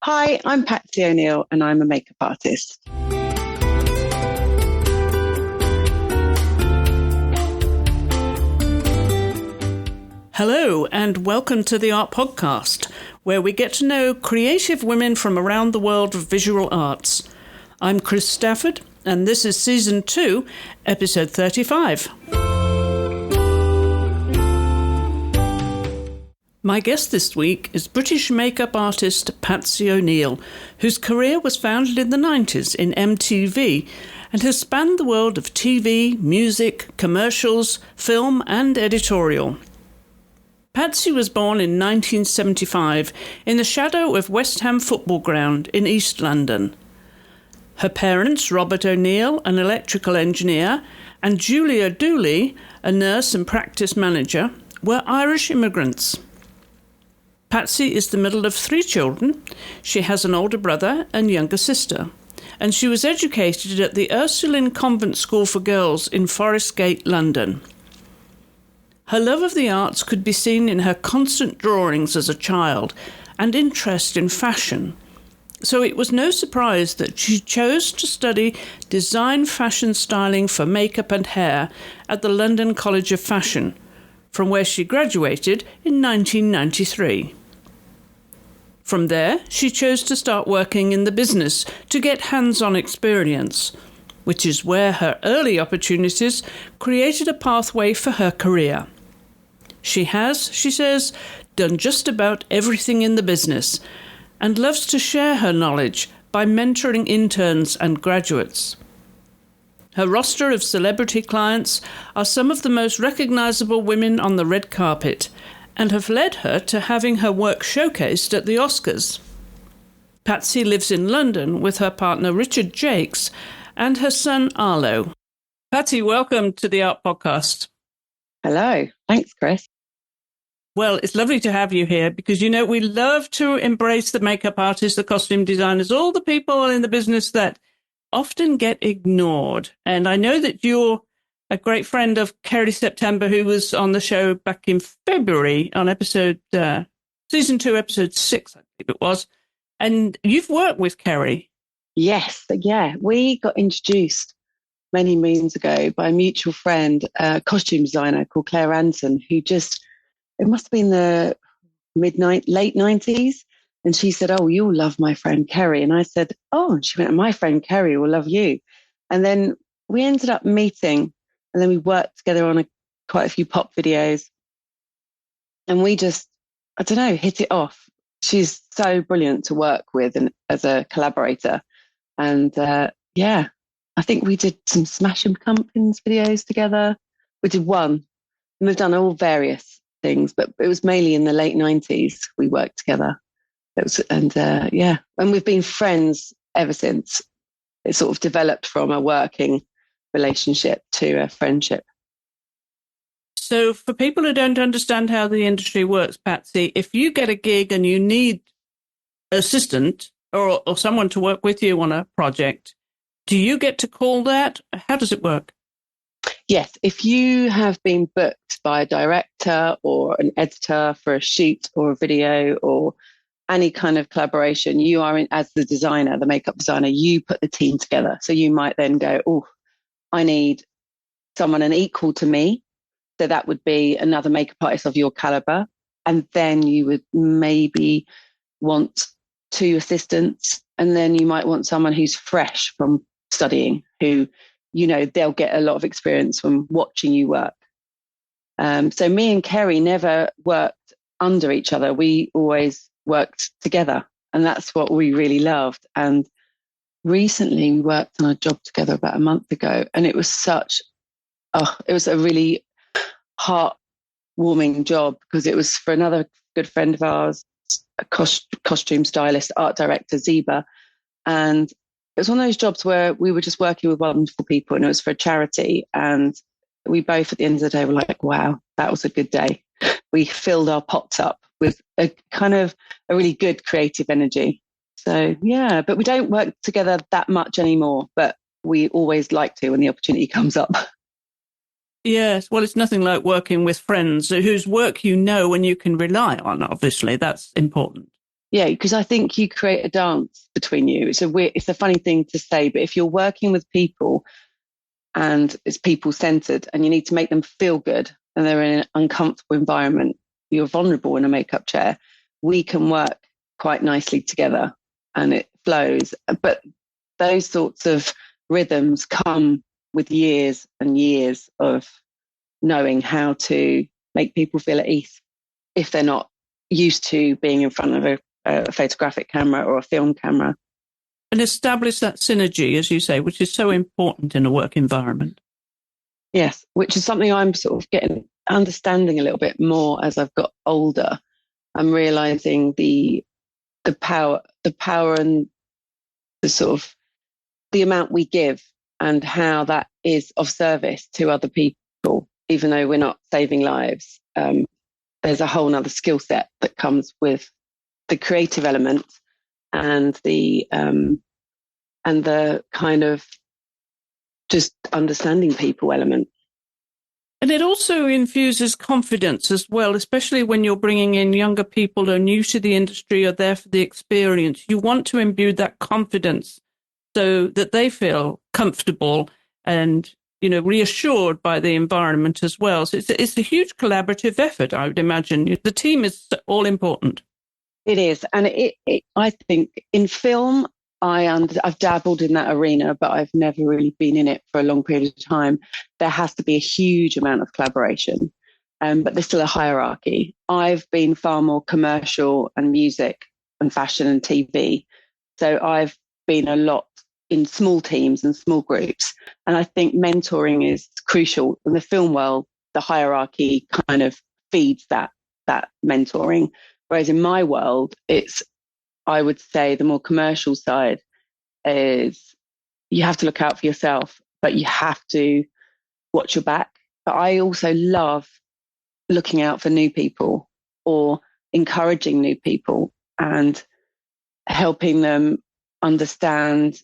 Hi, I'm Patsy O'Neill and I'm a makeup artist. Hello and welcome to the Art Podcast, where we get to know creative women from around the world of visual arts. I'm Chris Stafford and this is Season 2, Episode 35. My guest this week is British makeup artist Patsy O'Neill, whose career was founded in the 90s in MTV and has spanned the world of TV, music, commercials, film and editorial. Patsy was born in 1975 in the shadow of West Ham Football Ground in East London. Her parents, Robert O'Neill, an electrical engineer, and Julia Dooley, a nurse and practice manager, were Irish immigrants. Patsy is the middle of 3 children. She has an older brother and younger sister, and she was educated at the Ursuline Convent School for Girls in Forest Gate, London. Her love of the arts could be seen in her constant drawings as a child and interest in fashion. So it was no surprise that she chose to study design fashion styling for makeup and hair at the London College of Fashion, from where she graduated in 1993. From there, she chose to start working in the business to get hands-on experience, which is where her early opportunities created a pathway for her career. She has, she says, done just about everything in the business and loves to share her knowledge by mentoring interns and graduates. Her roster of celebrity clients are some of the most recognisable women on the red carpet and have led her to having her work showcased at the Oscars. Patsy lives in London with her partner Richard Jakes and her son Arlo. Patsy, welcome to the Art Podcast. Hello. Thanks, Chris. Well, it's lovely to have you here because, we love to embrace the makeup artists, the costume designers, all the people in the business that often get ignored. And I know that you're a great friend of Kerry September, who was on the show back in February on Season 2, Episode 6, I think it was. And you've worked with Kerry. Yes. Yeah. We got introduced many moons ago by a mutual friend, a costume designer called Claire Anson, who it must have been the late 90s. And she said, "Oh, you'll love my friend Kerry." And I said, "Oh," and she went, "My friend Kerry will love you." And then we ended up meeting, and then we worked together on quite a few pop videos. And we just, I don't know, hit it off. She's so brilliant to work with and as a collaborator. And I think we did some Smashing Pumpkins videos together. We did one, and we've done all various things, but it was mainly in the late 90s we worked together. And we've been friends ever since. It sort of developed from a working relationship to a friendship. So for people who don't understand how the industry works, Patsy, if you get a gig and you need an assistant or someone to work with you on a project, do you get to call that? How does it work? Yes, if you have been booked by a director or an editor for a shoot or a video or any kind of collaboration, you are as the designer, the makeup designer, you put the team together. So you might then go, "Oh, I need someone an equal to me." So that would be another makeup artist of your caliber. And then you would maybe want 2 assistants. And then you might want someone who's fresh from studying, who, they'll get a lot of experience from watching you work. So me and Kerry never worked under each other. We always worked together. And that's what we really loved. And recently we worked on a job together about a month ago. And it was it was a really heartwarming job because it was for another good friend of ours, a costume stylist, art director, Zeba. And it was one of those jobs where we were just working with wonderful people, and it was for a charity. And we both at the end of the day were like, wow, that was a good day. We filled our pots up with a kind of a really good creative energy. So, yeah, but we don't work together that much anymore, but we always like to when the opportunity comes up. Yes, well, it's nothing like working with friends whose work and you can rely on, obviously. That's important. Yeah, because I think you create a dance between you. It's a funny thing to say, but if you're working with people and it's people centered and you need to make them feel good and they're in an uncomfortable environment, you're vulnerable in a makeup chair, we can work quite nicely together and it flows. But those sorts of rhythms come with years and years of knowing how to make people feel at ease if they're not used to being in front of a photographic camera or a film camera. And establish that synergy, as you say, which is so important in a work environment. Yes, which is something I'm sort of getting understanding a little bit more as I've got older. I'm realizing the power and the sort of the amount we give and how that is of service to other people, even though we're not saving lives. There's a whole nother skill set that comes with the creative element and the kind of just understanding people element. And it also infuses confidence as well, especially when you're bringing in younger people who are new to the industry or there for the experience. You want to imbue that confidence so that they feel comfortable and, reassured by the environment as well. So it's a huge collaborative effort, I would imagine. The team is all important. It is. And I think in film, I've dabbled in that arena, but I've never really been in it for a long period of time. There has to be a huge amount of collaboration, but there's still a hierarchy. I've been far more commercial and music and fashion and TV. So I've been a lot in small teams and small groups. And I think mentoring is crucial. In the film world, the hierarchy kind of feeds that mentoring. Whereas in my world, I would say the more commercial side is you have to look out for yourself, but you have to watch your back. But I also love looking out for new people or encouraging new people and helping them understand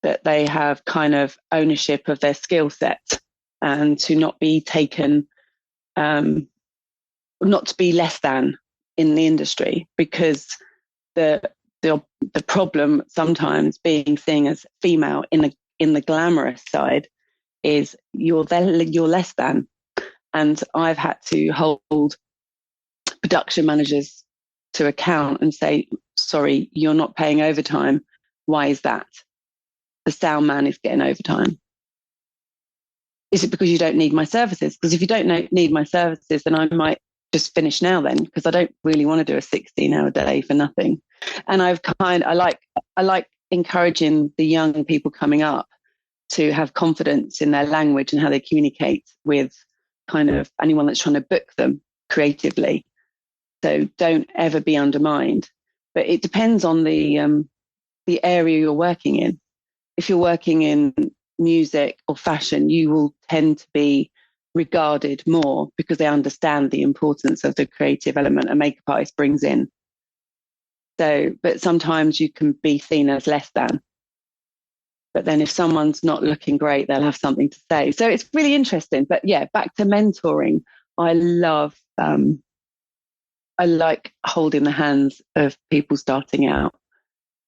that they have kind of ownership of their skill set and to not be taken, not to be less than in the industry, because the problem sometimes being seen as female in the glamorous side is you're less than. And I've had to hold production managers to account and say, sorry, you're not paying overtime. Why is that? The sound man is getting overtime. Is it because you don't need my services? Because if you don't need my services, then I might just finish now then, because I don't really want to do a 16-hour day for nothing. And I like encouraging the young people coming up to have confidence in their language and how they communicate with kind of anyone that's trying to book them creatively. So don't ever be undermined. But it depends on the area you're working in. If you're working in music or fashion, you will tend to be regarded more because they understand the importance of the creative element a makeup artist brings in. So, but sometimes you can be seen as less than. But then if someone's not looking great, they'll have something to say. So it's really interesting. But yeah, back to mentoring. I like holding the hands of people starting out.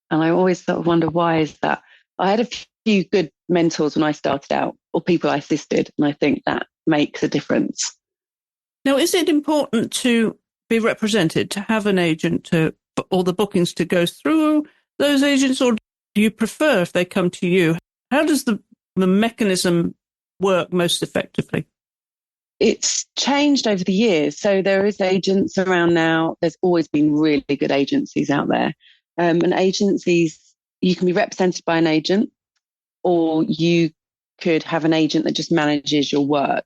And I always sort of wonder, why is that? I had a few good mentors when I started out, or people I assisted, and I think that makes a difference. Now, is it important to be represented, to have an agent, to all the bookings to go through those agents, or do you prefer if they come to you? How does the mechanism work most effectively? It's changed over the years. So there is agents around now. There's always been really good agencies out there. And agencies, you can be represented by an agent, or you could have an agent that just manages your work.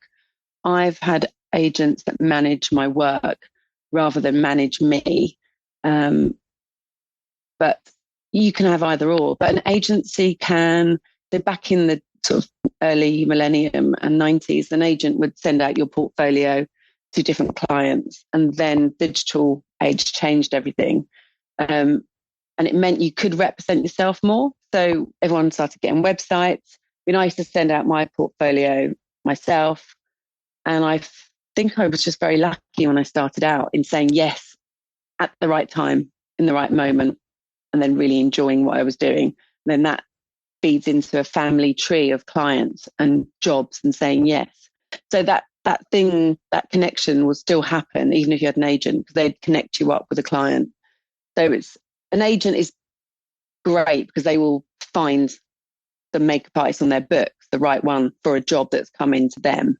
I've had agents that manage my work rather than manage me. But you can have either or. But an agency they're back in the sort of early millennium and 90s, an agent would send out your portfolio to different clients. And then digital age changed everything. And it meant you could represent yourself more. So everyone started getting websites. I used to send out my portfolio myself. And I think I was just very lucky when I started out in saying yes at the right time. in the right moment and then really enjoying what I was doing. And then that feeds into a family tree of clients and jobs and saying yes. So that connection will still happen even if you had an agent, because they'd connect you up with a client. So an agent is great because they will find the makeup artist on their books, the right one for a job that's come into them.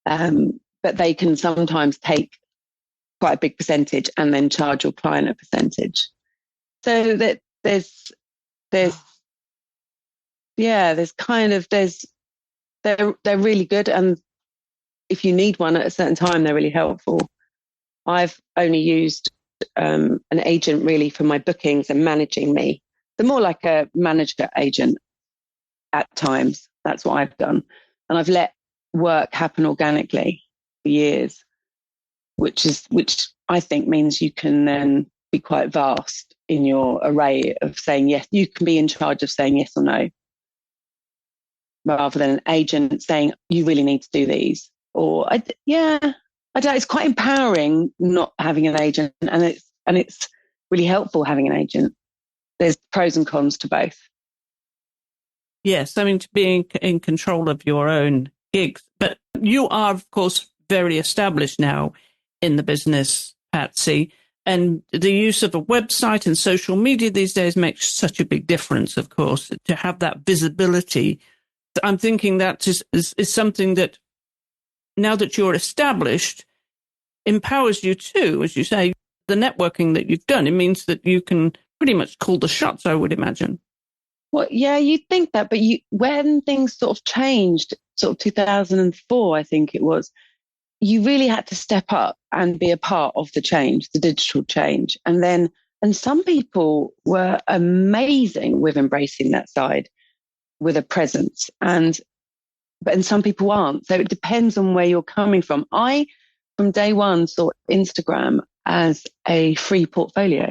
But they can sometimes take quite a big percentage and then charge your client a percentage. So that they're really good. And if you need one at a certain time, they're really helpful. I've only used an agent really for my bookings and managing me. They're more like a manager agent at times. That's what I've done. And I've let work happen organically for years, which I think means you can then be quite vast in your array of saying yes. You can be in charge of saying yes or no, rather than an agent saying, you really need to do these. Or, I don't, it's quite empowering not having an agent, and it's really helpful having an agent. There's pros and cons to both. Yes, I mean, to be in control of your own gigs. But you are, of course, very established now in the business, Patsy. And the use of a website and social media these days makes such a big difference, of course, to have that visibility. I'm thinking that is something that, now that you're established, empowers you too, as you say, the networking that you've done. It means that you can pretty much call the shots, I would imagine. Well, yeah, you'd think that, but when things sort of changed, sort of 2004, I think it was, you really had to step up and be a part of the change, the digital change. And some people were amazing with embracing that side with a presence, and some people aren't. So it depends on where you're coming from. I, from day one, saw Instagram as a free portfolio,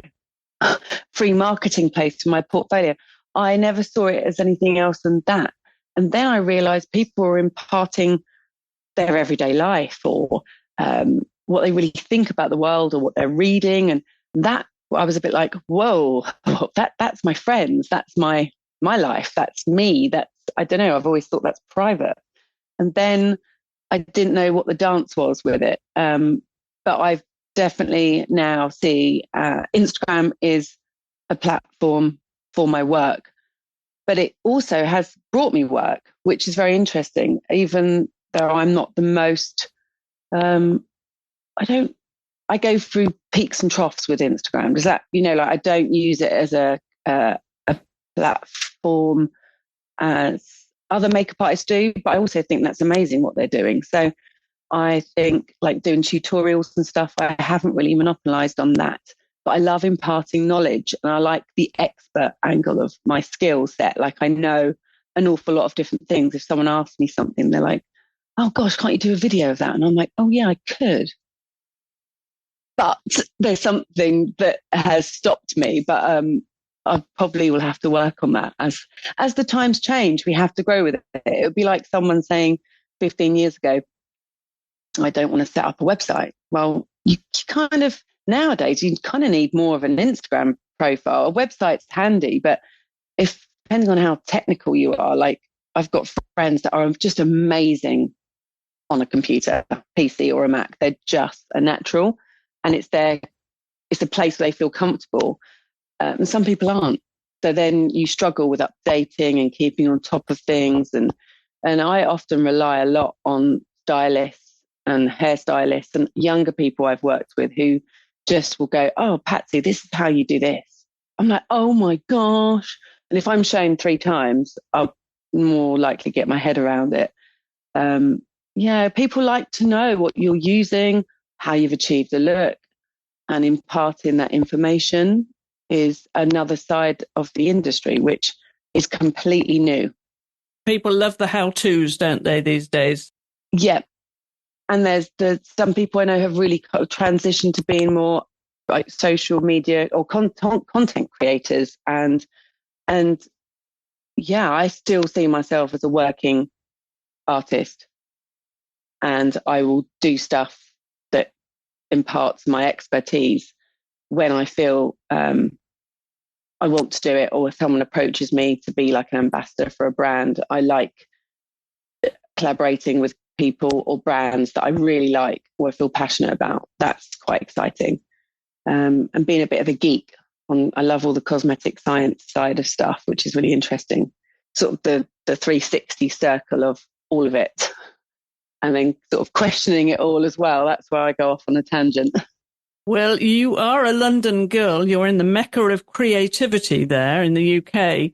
free marketing place for my portfolio. I never saw it as anything else than that. And then I realized people were imparting their everyday life, or what they really think about the world, or what they're reading. And that, I was a bit like, whoa, that's my friends. That's my life. That's me. I don't know. I've always thought that's private. And then I didn't know what the dance was with it. But I've definitely now see Instagram is a platform for my work, but it also has brought me work, which is very interesting. Even though I'm not the most, I go through peaks and troughs with Instagram. Does that, I don't use it as a platform as other makeup artists do, but I also think that's amazing what they're doing. So I think, like doing tutorials and stuff, I haven't really monopolized on that. But I love imparting knowledge, and I like the expert angle of my skill set. Like, I know an awful lot of different things. If someone asks me something, they're like, oh gosh, can't you do a video of that? And I'm like, oh yeah, I could. But there's something that has stopped me. But I probably will have to work on that. As the times change, we have to grow with it. It would be like someone saying 15 years ago, I don't want to set up a website. Well, you kind of, nowadays, you kind of need more of an Instagram profile. A website's handy, but depending on how technical you are, like I've got friends that are just amazing on a computer, PC or a Mac. They're just a natural, and it's a place where they feel comfortable. And some people aren't. So then you struggle with updating and keeping on top of things. And I often rely a lot on stylists and hairstylists and younger people I've worked with who just will go, oh, Patsy, this is how you do this. I'm like, oh my gosh. And if I'm shown 3 times, I'll more likely get my head around it. People like to know what you're using, how you've achieved the look, and imparting that information is another side of the industry, which is completely new. People love the how-tos, don't they, these days? Yeah. And there's some people I know have really transitioned to being more like social media or content creators. And I still see myself as a working artist, and I will do stuff that imparts my expertise. when I feel I want to do it, or if someone approaches me to be like an ambassador for a brand, I like collaborating with people or brands that I really like or I feel passionate about. That's quite exciting. And being a bit of a geek, I love all the cosmetic science side of stuff, which is really interesting. Sort of the 360 circle of all of it, and then sort of questioning it all as well. That's where I go off on a tangent. Well, you are a London girl. You're in the mecca of creativity there in the UK.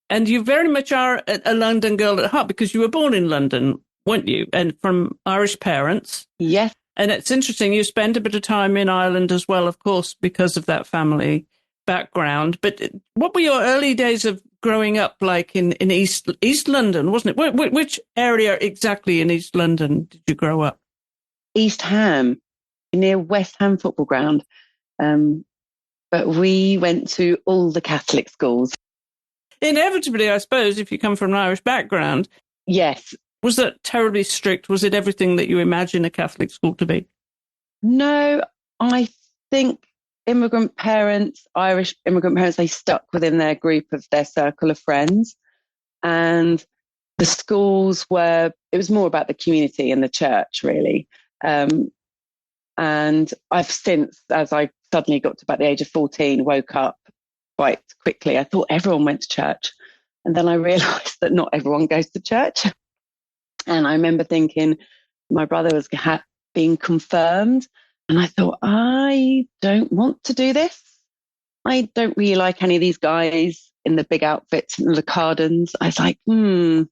And you very much are a London girl at heart because you were born in London, weren't you? And from Irish parents. Yes. And it's interesting, you spend a bit of time in Ireland as well, of course, because of that family background. But what were your early days of growing up like in East London, wasn't it? Which area exactly in East London did you grow up? East Ham, near West Ham football ground. But we went to all the Catholic schools. Inevitably, I suppose, if you come from an Irish background. Yes. Was that terribly strict? Was it everything that you imagine a Catholic school to be? No, I think immigrant parents, Irish immigrant parents, they stuck within their group of their circle of friends. And the schools it was more about the community and the church, really. And I've since, as I suddenly got to about the age of 14, woke up quite quickly. I thought everyone went to church. And then I realised that not everyone goes to church. And I remember thinking my brother was being confirmed. And I thought, I don't want to do this. I don't really like any of these guys in the big outfits and the cardons. I was like, there's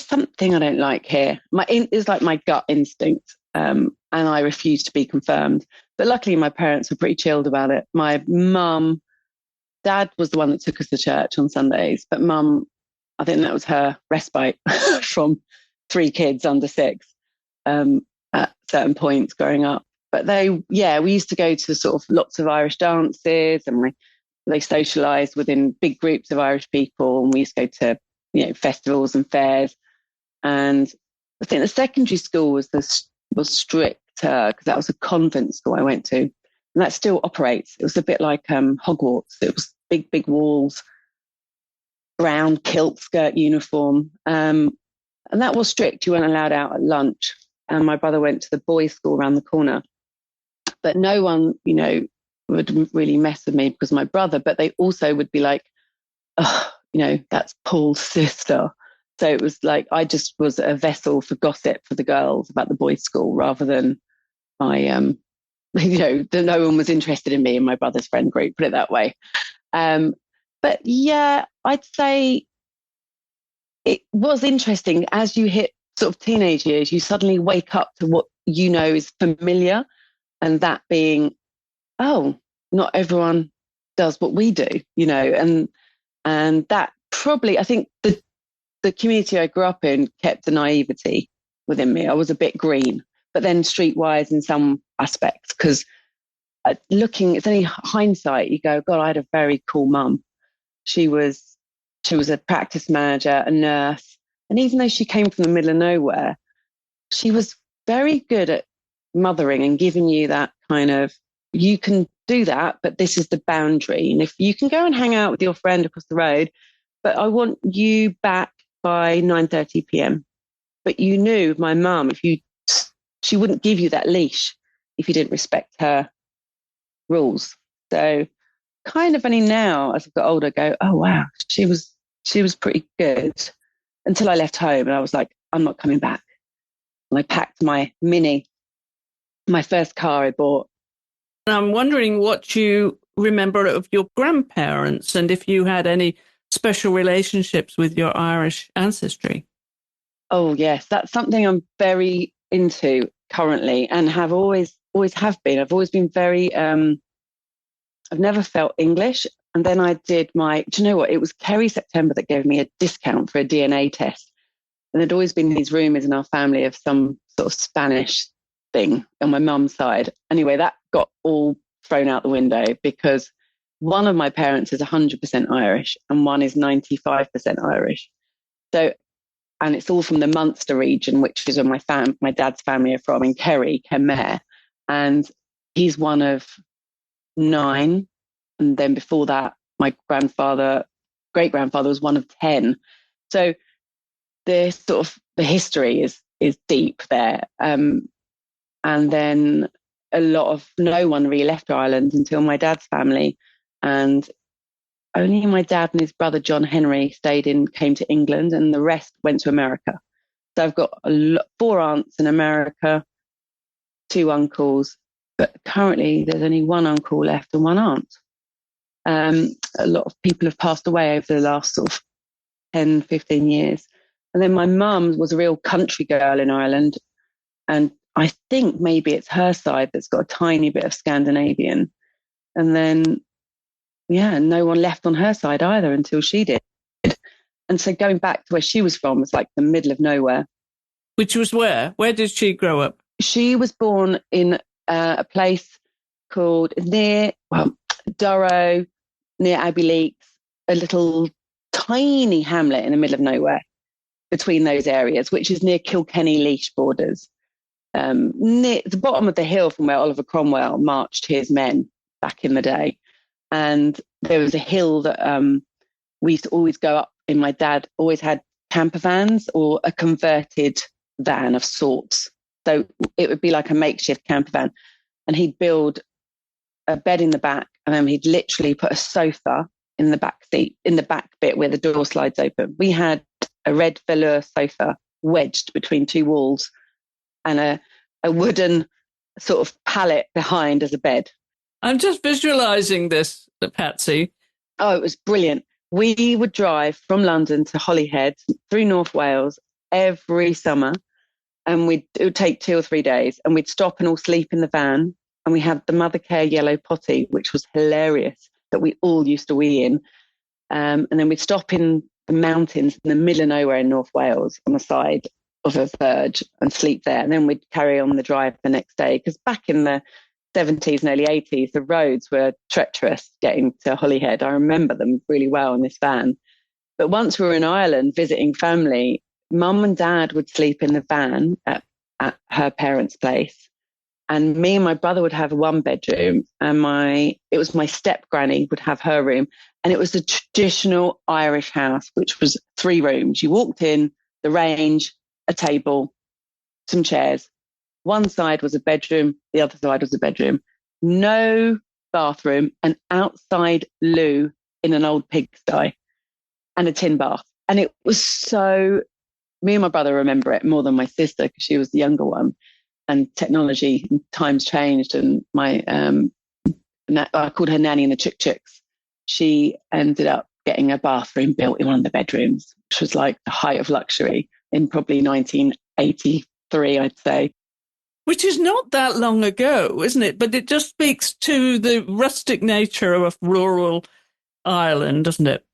something I don't like here. It's like my gut instinct. And I refused to be confirmed. But luckily, my parents were pretty chilled about it. My mum, dad was the one that took us to church on Sundays. But mum, I think that was her respite from 3 kids under 6 at certain points growing up. But we used to go to sort of lots of Irish dances, and they socialised within big groups of Irish people. And we used to go to, festivals and fairs. And I think the secondary school was stricter because that was a convent school I went to, and that still operates. It was a bit like Hogwarts. It was big walls, brown kilt skirt uniform, and that was strict. You weren't allowed out at lunch. And my brother went to the boys' school around the corner, but no one, would really mess with me because of my brother. But they also would be like, oh, that's Paul's sister. So it was like I just was a vessel for gossip for the girls about the boys' school rather than my, no one was interested in me and my brother's friend group, put it that way. But yeah, I'd say it was interesting. As you hit sort of teenage years, you suddenly wake up to what is familiar, and that being, oh, not everyone does what we do, and that probably, I think the community I grew up in kept the naivety within me. I was a bit green, but then streetwise in some aspects, because it's only hindsight, you go, God, I had a very cool mum. She was a practice manager, a nurse. And even though she came from the middle of nowhere, she was very good at mothering and giving you that kind of, you can do that, but this is the boundary. And if you can go and hang out with your friend across the road, but I want you back by 9:30 p.m. But you knew my mum, she wouldn't give you that leash if you didn't respect her rules. So kind of only now, as I've got older, go, oh wow, she was pretty good, until I left home and I was like, I'm not coming back. And I packed my Mini, my first car I bought. I'm wondering what you remember of your grandparents and if you had any special relationships with your Irish ancestry. Oh yes, that's something I'm very into currently, and have always have been. I've always been very, I've never felt English. And then I did do you know what? It was Kerry September that gave me a discount for a DNA test. And there'd always been these rumours in our family of some sort of Spanish thing on my mum's side. Anyway, that got all thrown out the window because one of my parents is 100% Irish and one is 95% Irish. So, and it's all from the Munster region, which is where my dad's family are from, in Kerry, Kenmare. And he's one of 9. And then before that, my great grandfather was one of 10. So the history is deep there. And then no one really left Ireland until my dad's family. And only my dad and his brother, John Henry, came to England, and the rest went to America. So I've got 4 aunts in America, 2 uncles, but currently there's only 1 uncle left and 1 aunt. A lot of people have passed away over the last sort of 10, 15 years. And then my mum was a real country girl in Ireland. And I think maybe it's her side that's got a tiny bit of Scandinavian. And then, no one left on her side either until she did. And so going back to where she was from was like the middle of nowhere. Which was where? Where did she grow up? She was born in a place called Durrow, near Abbey a little tiny hamlet in the middle of nowhere between those areas, which is near Kilkenny-Laois borders. Near the bottom of the hill from where Oliver Cromwell marched his men back in the day. And there was a hill that we used to always go up in. My dad always had camper vans or a converted van of sorts. So it would be like a makeshift camper van. And he'd build a bed in the back, and then he'd literally put a sofa in the back seat, in the back bit where the door slides open. We had a red velour sofa wedged between 2 walls and a wooden sort of pallet behind as a bed. I'm just visualising this, Patsy. Oh, it was brilliant. We would drive from London to Holyhead through North Wales every summer, and it would take 2 or 3 days, and we'd stop and all sleep in the van. And we had the Mothercare yellow potty, which was hilarious, that we all used to wee in. And then we'd stop in the mountains in the middle of nowhere in North Wales on the side of a verge and sleep there. And then we'd carry on the drive the next day. Because back in the 70s and early 80s, the roads were treacherous getting to Holyhead. I remember them really well in this van. But once we were in Ireland visiting family, Mum and Dad would sleep in the van at her parents' place. And me and my brother would have a 1 bedroom, and it was my step granny would have her room. And it was a traditional Irish house, which was 3 rooms. You walked in, the range, a table, some chairs. One side was a bedroom, the other side was a bedroom. No bathroom, an outside loo in an old pigsty, and a tin bath. And it was me and my brother remember it more than my sister, because she was the younger one. And technology and times changed, and I called her Nanny in the Chick Chicks. She ended up getting a bathroom built in one of the bedrooms, which was like the height of luxury in probably 1983, I'd say. Which is not that long ago, isn't it? But it just speaks to the rustic nature of rural Ireland, doesn't it?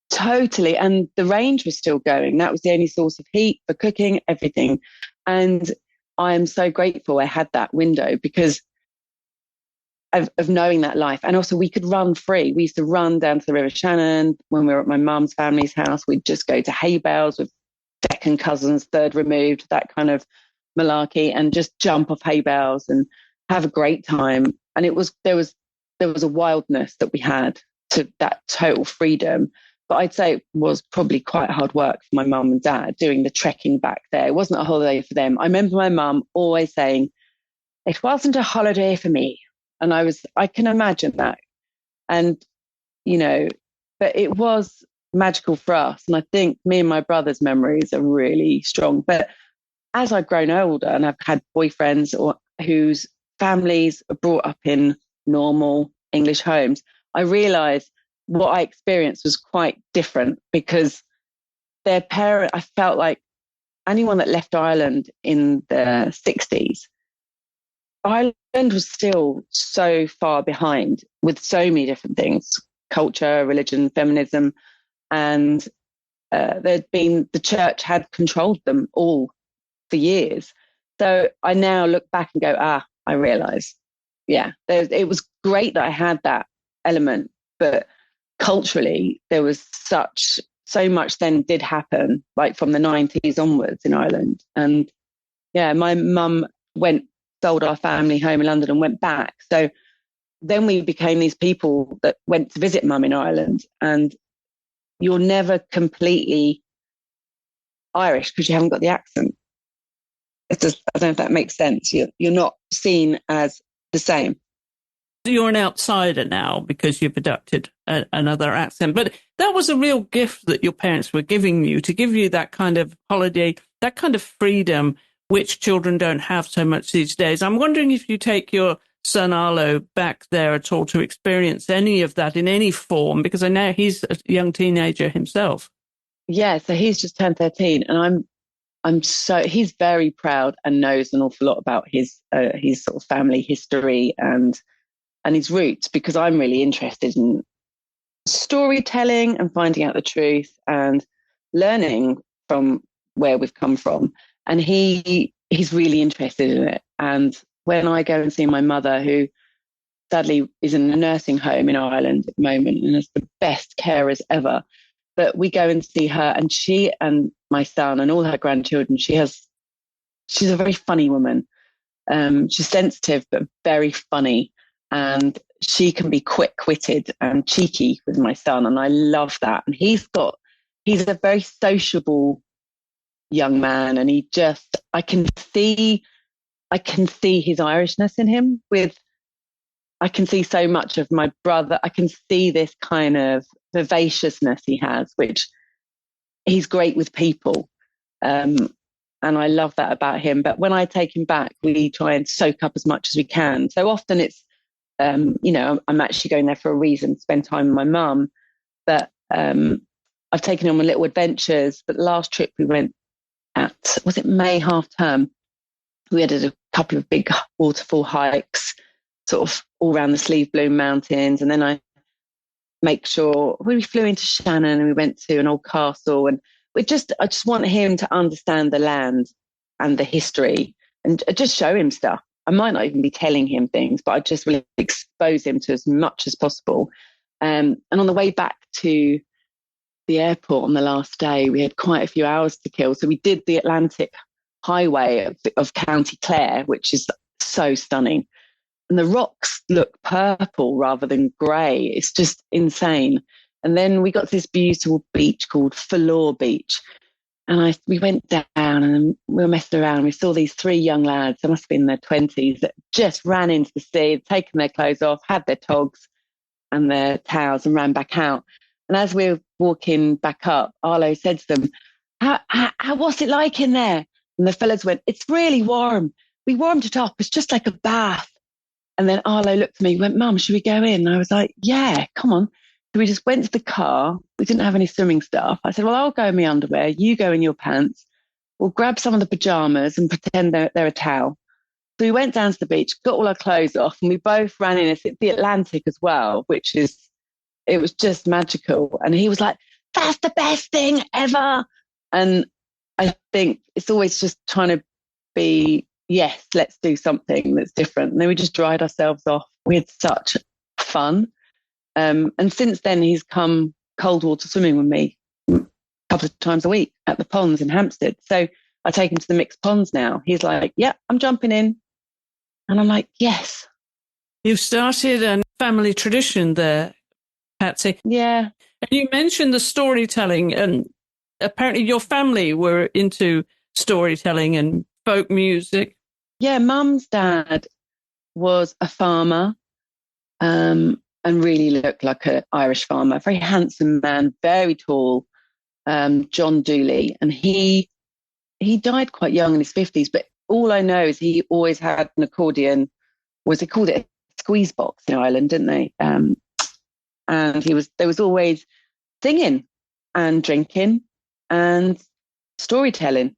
Totally. And the range was still going. That was the only source of heat for cooking, everything. And I am so grateful I had that window because of knowing that life. And also we could run free. We used to run down to the River Shannon when we were at my mum's family's house. We'd just go to hay bales with second cousins, third removed, that kind of malarkey, and just jump off hay bales and have a great time. And there was a wildness that we had to that total freedom. But I'd say it was probably quite hard work for my mum and dad doing the trekking back there. It wasn't a holiday for them. I remember my mum always saying, "It wasn't a holiday for me." And I can imagine that. And, but it was magical for us. And I think me and my brother's memories are really strong. But as I've grown older and I've had boyfriends whose families are brought up in normal English homes, I realised what I experienced was quite different because I felt like anyone that left Ireland in the 60s, Ireland was still so far behind with so many different things, culture, religion, feminism, and the church had controlled them all for years. So I now look back and go, I realise, it was great that I had that element, but culturally there was so much then did happen, like from the 90s onwards in Ireland. And my mum sold our family home in London and went back. So then we became these people that went to visit mum in Ireland, and you're never completely Irish because you haven't got the accent. It's just, I don't know if that makes sense. You're not seen as the same. You're an outsider now because you've adopted another accent. But that was a real gift that your parents were giving you, to give you that kind of holiday, that kind of freedom, which children don't have so much these days. I'm wondering if you take your son Arlo back there at all to experience any of that in any form, because I know he's a young teenager himself. Yeah, so he's just turned 13, and he's very proud and knows an awful lot about his sort of family history and his roots, because I'm really interested in storytelling and finding out the truth and learning from where we've come from. And he's really interested in it. And when I go and see my mother, who sadly is in a nursing home in Ireland at the moment and is the best carers ever, but we go and see her, and she and my son and all her grandchildren, she's a very funny woman. She's sensitive but very funny, and she can be quick-witted and cheeky with my son, and I love that. And he's a very sociable young man, and I can see his Irishness in him. I can see so much of my brother. I can see this kind of vivaciousness he has, which he's great with people. And I love that about him. But when I take him back, we try and soak up as much as we can. So often it's, I'm actually going there for a reason, spend time with my mum. But I've taken him on little adventures. But the last trip we went was it May half term? We had a couple of big waterfall hikes, sort of all around the Sleeve Bloom Mountains. And then we flew into Shannon, and we went to an old castle. And I just want him to understand the land and the history, and just show him stuff. I might not even be telling him things, but I just really expose him to as much as possible. And on the way back to the airport on the last day, we had quite a few hours to kill. So we did the Atlantic Highway of County Clare, which is so stunning. And the rocks look purple rather than grey. It's just insane. And then we got to this beautiful beach called Fallour Beach. And we went down and we were messing around. We saw these three young lads, they must have been in their 20s, that just ran into the sea, had taken their clothes off, had their togs and their towels, and ran back out. And as we were walking back up, Arlo said to them, what's it like in there? And the fellas went, it's really warm. We warmed it up. It's just like a bath. And then Arlo looked at me, went, Mum, should we go in? And I was like, yeah, come on. So we just went to the car. We didn't have any swimming stuff. I said, well, I'll go in my underwear. You go in your pants. We'll grab some of the pajamas and pretend they're a towel. So we went down to the beach, got all our clothes off, and we both ran in. It's the Atlantic as well, it was just magical. And he was like, that's the best thing ever. And I think it's always just trying to be, yes, let's do something that's different. And then we just dried ourselves off. We had such fun. And since then, he's come cold water swimming with me a couple of times a week at the ponds in Hampstead. So I take him to the mixed ponds now. He's like, yeah, I'm jumping in. And I'm like, yes. You've started a family tradition there, Patsy. Yeah. And you mentioned the storytelling, and apparently your family were into storytelling and folk music. Yeah, Mum's dad was a farmer, and really looked like an Irish farmer. Very handsome man, very tall, John Dooley. And he died quite young in his 50s, but all I know is he always had an accordion, they called it a squeeze box in Ireland, didn't they? And there was always singing and drinking and storytelling,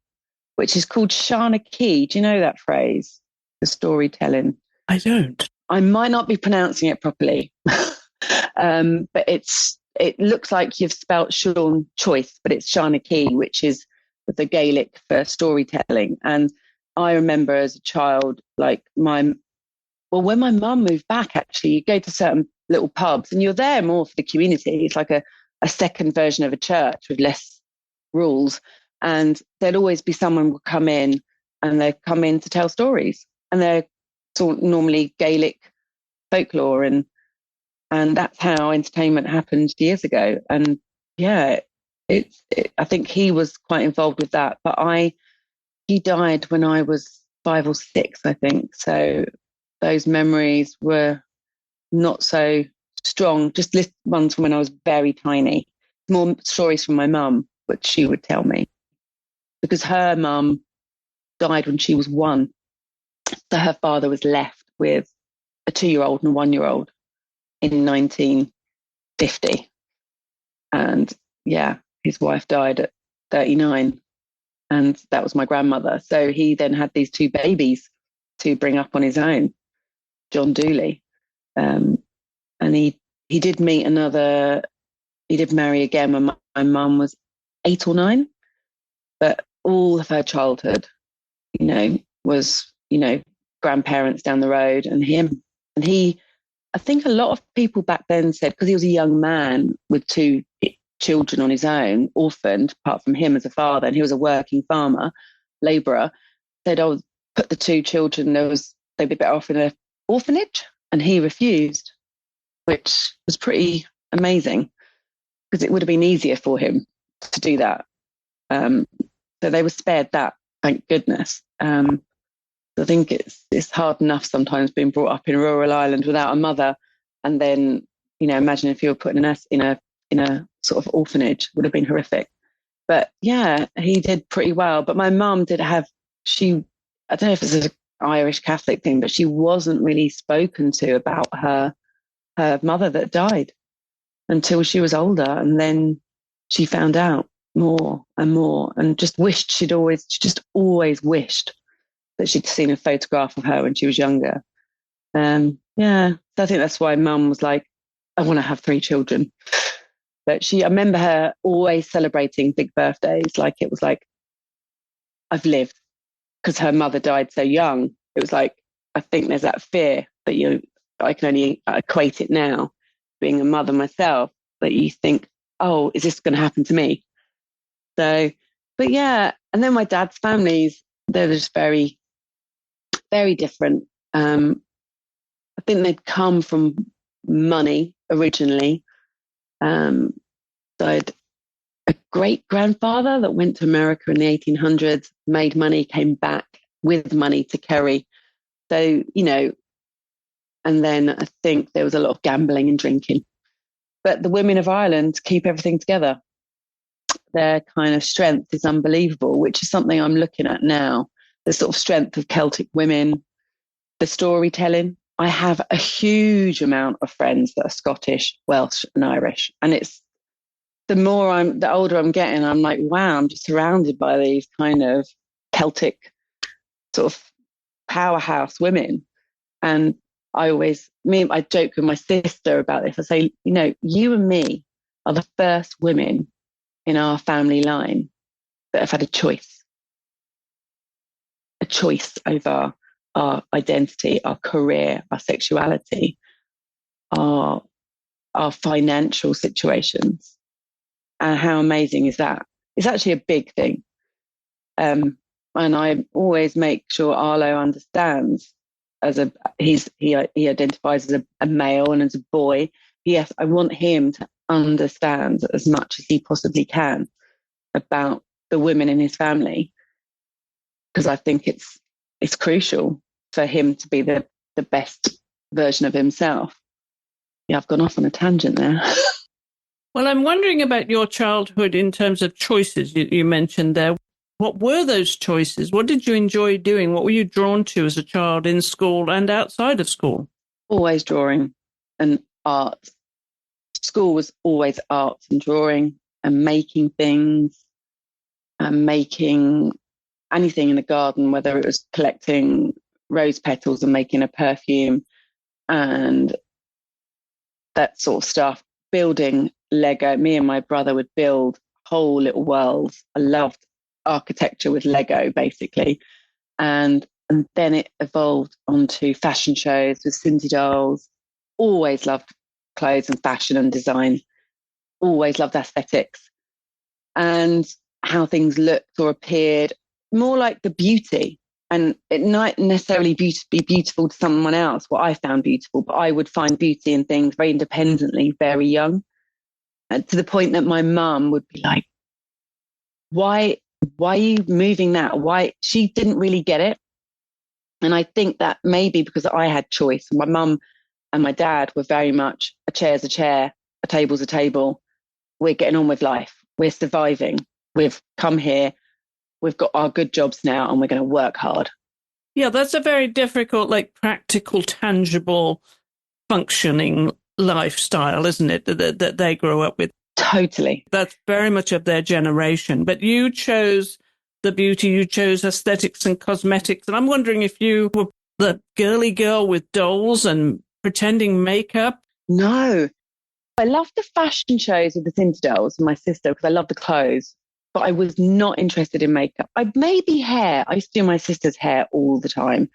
which is called Shana Key. Do you know that phrase? The storytelling. I don't. I might not be pronouncing it properly, but it looks like you've spelt Sean Choice, but it's Shana Key, which is the Gaelic for storytelling. And I remember as a child, like when my mum moved back, actually, you go to certain little pubs and you're there more for the community. It's like a second version of a church with less rules. And there'd always be someone would come in, and they'd come in to tell stories. And they're normally Gaelic folklore, and that's how entertainment happened years ago. And yeah, I think he was quite involved with that. But he died when I was 5 or 6, I think. So those memories were not so strong. Just ones from when I was very tiny. More stories from my mum, which she would tell me, because her mum died when she was 1. So her father was left with a 2-year-old and a 1-year-old in 1950. And yeah, his wife died at 39. And that was my grandmother. So he then had these 2 babies to bring up on his own, John Dooley. And he did he did marry again when my mum was 8 or 9. But all of her childhood, was, grandparents down the road and him. And I think a lot of people back then said, because he was a young man with 2 children on his own, orphaned, apart from him as a father, and he was a working farmer, labourer, said, oh, put the 2 children, they'd be better off in an orphanage. And he refused, which was pretty amazing, because it would have been easier for him to do that. So they were spared that, thank goodness. I think it's hard enough sometimes being brought up in rural Ireland without a mother, and then imagine if you were put in a sort of orphanage, would have been horrific. But yeah, he did pretty well. But my mum did have I don't know if it's an Irish Catholic thing, but she wasn't really spoken to about her mother that died until she was older, and then she found out more and more, and just always wished that she'd seen a photograph of her when she was younger. Yeah, so I think that's why Mum was like, I want to have 3 children. But I remember her always celebrating big birthdays, like it was like, I've lived, because her mother died so young. It was like, I think there's that fear that I can only equate it now, being a mother myself, that you think, oh, is this going to happen to me? So, but yeah, and then my dad's families, they're just very, very different. I think they'd come from money originally. So I had a great grandfather that went to America in the 1800s, made money, came back with money to Kerry. So, and then I think there was a lot of gambling and drinking. But the women of Ireland keep everything together. Their kind of strength is unbelievable, which is something I'm looking at now. The sort of strength of Celtic women, the storytelling. I have a huge amount of friends that are Scottish, Welsh, and Irish. And it's the older I'm getting, I'm like, wow, I'm just surrounded by these kind of Celtic sort of powerhouse women. And I joke with my sister about this. I say, you and me are the first women in our family line that have had a choice over our identity, our career, our sexuality, our financial situations. And how amazing is that? It's actually a big thing. And I always make sure Arlo understands, he identifies as a male and as a boy. Yes, I want him to understand as much as he possibly can about the women in his family, because I think it's crucial for him to be the best version of himself. Yeah, I've gone off on a tangent there. Well, I'm wondering about your childhood in terms of choices you mentioned there. What were those choices? What did you enjoy doing? What were you drawn to as a child in school and outside of school? Always drawing and art. School was always art and drawing and making things and making anything in the garden, whether it was collecting rose petals and making a perfume and that sort of stuff. Building Lego. Me and my brother would build whole little worlds. I loved architecture with Lego, basically. And then it evolved onto fashion shows with Cindy dolls. Always loved clothes and fashion and design. Always loved aesthetics and how things looked or appeared, more like the beauty And it might necessarily be beautiful to someone else, what I found beautiful, but I would find beauty in things very independently, very young, to the point that my mum would be like, why are you moving that? Why? She didn't really get it. And I think that maybe because I had choice. My mum and my dad were very much a chair's a chair, a table's a table. We're getting on with life. We're surviving. We've come here. We've got our good jobs now and we're going to work hard. Yeah, that's a very difficult, like practical, tangible, functioning lifestyle, isn't it, that they grew up with? Totally. That's very much of their generation. But you chose the beauty, you chose aesthetics and cosmetics. And I'm wondering if you were the girly girl with dolls and pretending makeup. No. I loved the fashion shows with the Cinderellas and my sister because I love the clothes. But I was not interested in makeup. Maybe hair. I used to do my sister's hair all the time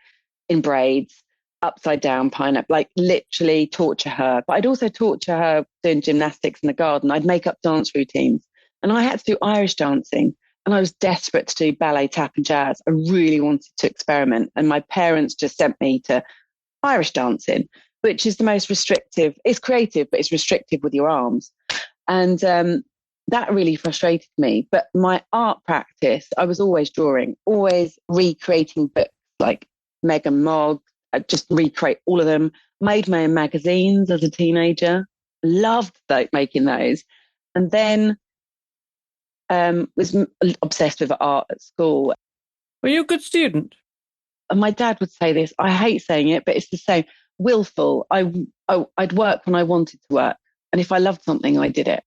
in braids, upside down pineapple, like literally torture her. But I'd also torture her doing gymnastics in the garden. I'd make up dance routines. And I had to do Irish dancing. And I was desperate to do ballet, tap and jazz. I really wanted to experiment. And my parents just sent me to Irish dancing, which is the most restrictive. It's creative, but it's restrictive with your arms. And that really frustrated me. But my art practice, I was always drawing, always recreating books like Meg and Mog. I just recreate all of them. Made my own magazines as a teenager. Loved making those. And then was obsessed with art at school. Were you a good student? And my dad would say this. I hate saying it, but it's the same. Willful. I'd work when I wanted to work. And if I loved something, I did it.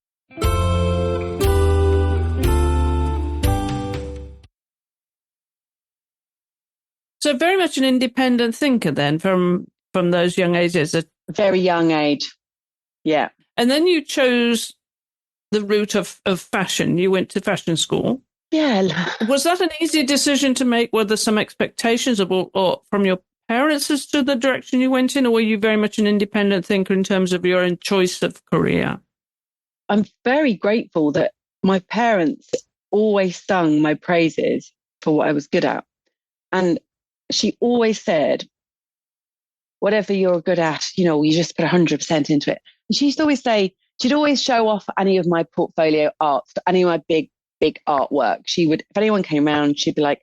So very much an independent thinker then from those young ages. Very young age. Yeah. And then you chose the route of fashion. You went to fashion school. Yeah. Was that an easy decision to make? Were there some expectations or from your parents as to the direction you went in, or were you very much an independent thinker in terms of your own choice of career? I'm very grateful that my parents always sung my praises for what I was good at. And she always said, whatever you're good at, you just put 100% into it. And she used to always say, she'd always show off any of my portfolio art, any of my big artwork. She would, if anyone came around, she'd be like,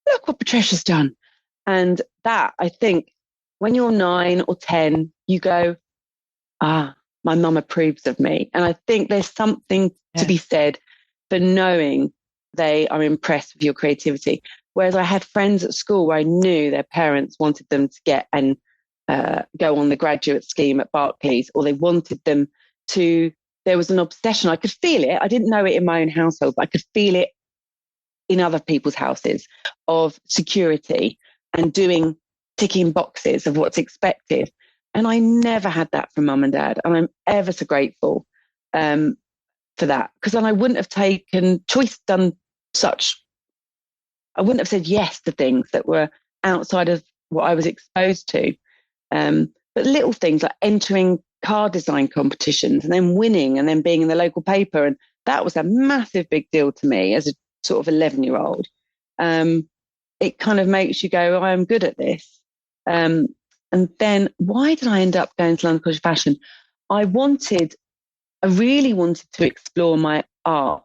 look what Patricia's done. And that, I think, when you're 9 or 10, you go, my mum approves of me. And I think there's something to be said for knowing they are impressed with your creativity. Whereas I had friends at school where I knew their parents wanted them to get and go on the graduate scheme at Barclays, or they wanted them to, there was an obsession. I could feel it. I didn't know it in my own household, but I could feel it in other people's houses of security and ticking boxes of what's expected. And I never had that from mum and dad. And I'm ever so grateful for that. Because then I wouldn't have I wouldn't have said yes to things that were outside of what I was exposed to. But little things like entering car design competitions and then winning and then being in the local paper. And that was a massive big deal to me as a sort of 11-year-old. It kind of makes you go, I'm good at this. And then why did I end up going to London College of Fashion? I really wanted to explore my art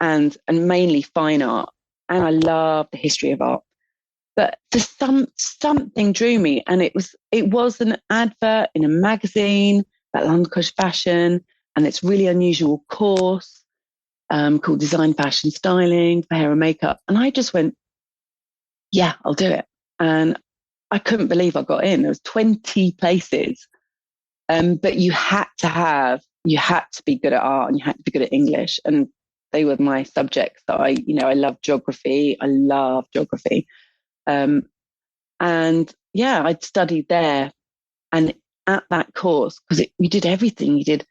and mainly fine art. And I love the history of art. But for something drew me, and it was an advert in a magazine at London College of Fashion, and it's really unusual course called Design, Fashion, Styling for hair and makeup. And I just went, yeah, I'll do it. And I couldn't believe I got in. There was 20 places, but you had to be good at art and you had to be good at English, and they were my subjects that I love geography. I love geography. And yeah, I'd studied there, and at that course, because you did everything. You did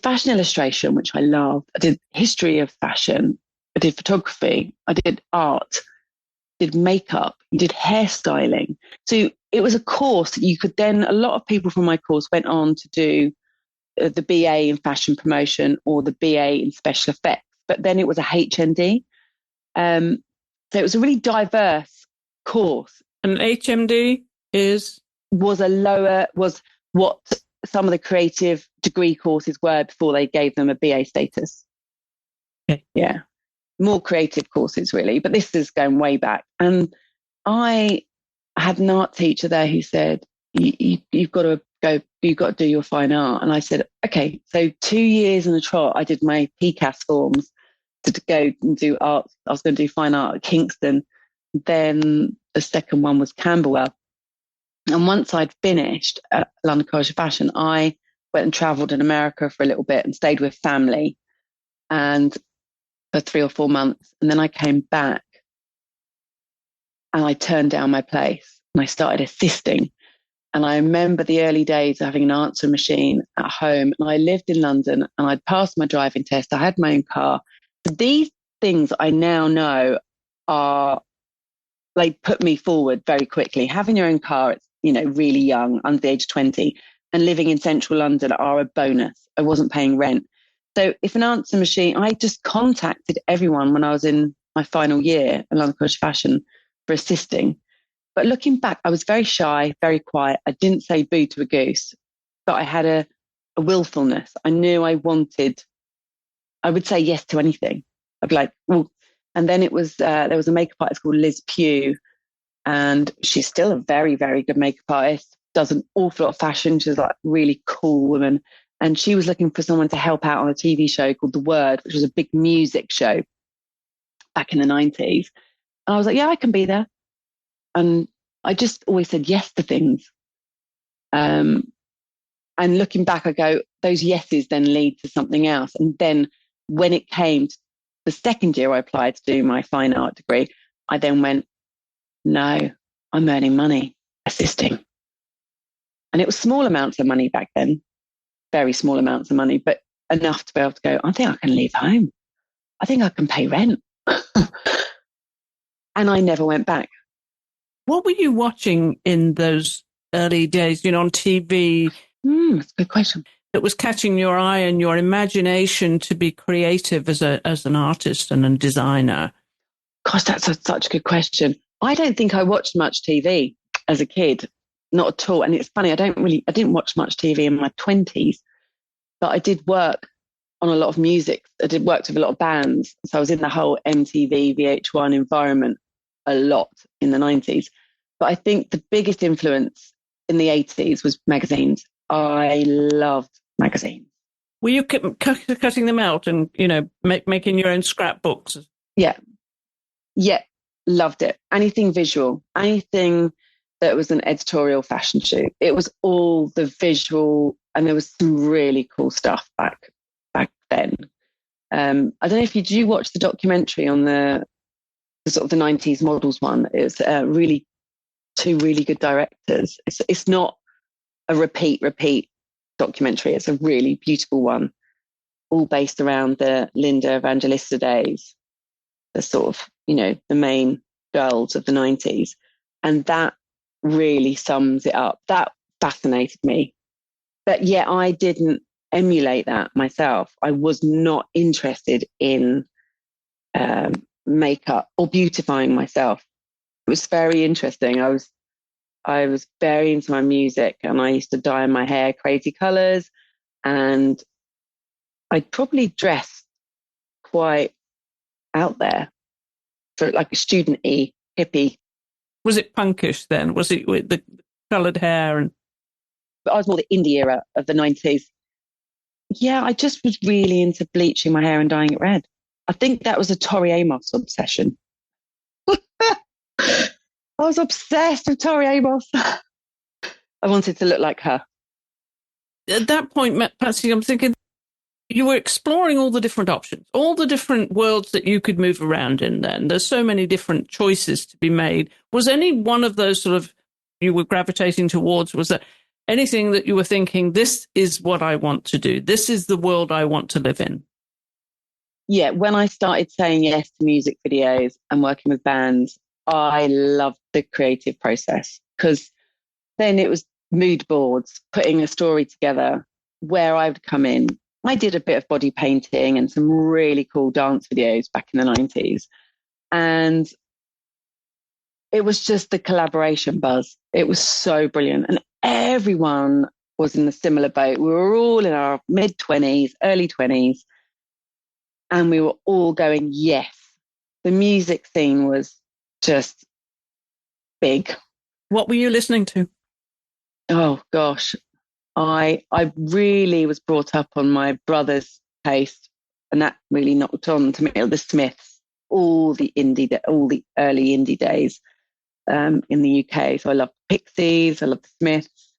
fashion illustration, which I loved. I did history of fashion. I did photography. I did art. I did makeup. You did hairstyling. So it was a course that you could then. A lot of people from my course went on to do the BA in fashion promotion or the BA in special effects, but then it was a HND. So it was a really diverse course. And HMD was what some of the creative degree courses were before they gave them a BA status. Okay. Yeah. More creative courses, really. But this is going way back. And I had an art teacher there who said, you've got to do your fine art. And I said, okay. So 2 years in a trot, I did my PCAS forms to go and do art. I was going to do fine art at Kingston. Then the second one was Camberwell. And once I'd finished at London College of Fashion, I went and travelled in America for a little bit and stayed with family and for 3 or 4 months. And then I came back and I turned down my place and I started assisting. And I remember the early days of having an answering machine at home. And I lived in London and I'd passed my driving test. I had my own car. So these things I now know are, they put me forward very quickly. Having your own car, it's, really young, under the age of 20, and living in central London are a bonus. I wasn't paying rent. So if an answer machine, I just contacted everyone when I was in my final year at London College of Fashion for assisting. But looking back, I was very shy, very quiet. I didn't say boo to a goose, but I had a willfulness. I knew I would say yes to anything. I'd be like, well, and then it was, there was a makeup artist called Liz Pugh, and she's still a very, very good makeup artist, does an awful lot of fashion. She's like a really cool woman. And she was looking for someone to help out on a TV show called The Word, which was a big music show back in the 90s. And I was like, yeah, I can be there. And I just always said yes to things. And looking back, I go, those yeses then lead to something else. And then when it came to the second year I applied to do my fine art degree, I then went, no, I'm earning money assisting. And it was small amounts of money back then, very small amounts of money, but enough to be able to go, I think I can leave home. I think I can pay rent. And I never went back. What were you watching in those early days, on TV? That's a good question. That was catching your eye and your imagination to be creative as an artist and a designer? Gosh, that's such a good question. I don't think I watched much TV as a kid, not at all. And it's funny, I didn't watch much TV in my 20s, but I did work on a lot of music. Worked with a lot of bands. So I was in the whole MTV, VH1 environment a lot in the 90s. But I think the biggest influence in the 80s was magazines. I loved magazines. Were you cutting them out and, making your own scrapbooks? Yeah. Loved it. Anything visual, anything that was an editorial fashion shoot. It was all the visual, and there was some really cool stuff back then. I don't know if did you watch the documentary on the sort of the 90s models one. It was really two really good directors. It's not a repeat documentary. It's a really beautiful one, all based around the Linda Evangelista days, the sort of, the main girls of the 90s. And that really sums it up. That fascinated me. But yet I didn't emulate that myself. I was not interested in makeup or beautifying myself. It was very interesting. I was very into my music, and I used to dye my hair crazy colours, and I'd probably dressed quite out there for like a student-y, hippie. Was it punkish then? Was it with the coloured hair? But I was more the indie era of the 90s. Yeah, I just was really into bleaching my hair and dyeing it red. I think that was a Tori Amos obsession. I was obsessed with Tori Amos. I wanted to look like her. At that point, Patsy, I'm thinking you were exploring all the different options, all the different worlds that you could move around in then. There's so many different choices to be made. Was any one of those sort of you were gravitating towards, was there anything that you were thinking, this is what I want to do, this is the world I want to live in? Yeah, when I started saying yes to music videos and working with bands, I loved the creative process, because then it was mood boards, putting a story together where I would come in. I did a bit of body painting and some really cool dance videos back in the 90s. And it was just the collaboration buzz. It was so brilliant. And everyone was in a similar boat. We were all in our mid-20s, early 20s, and we were all going, yes. The music scene was just big. What were you listening to? Oh, gosh. I really was brought up on my brother's taste, and that really knocked on to me. The Smiths, all the early indie days in the UK. So I loved Pixies, I loved the Smiths,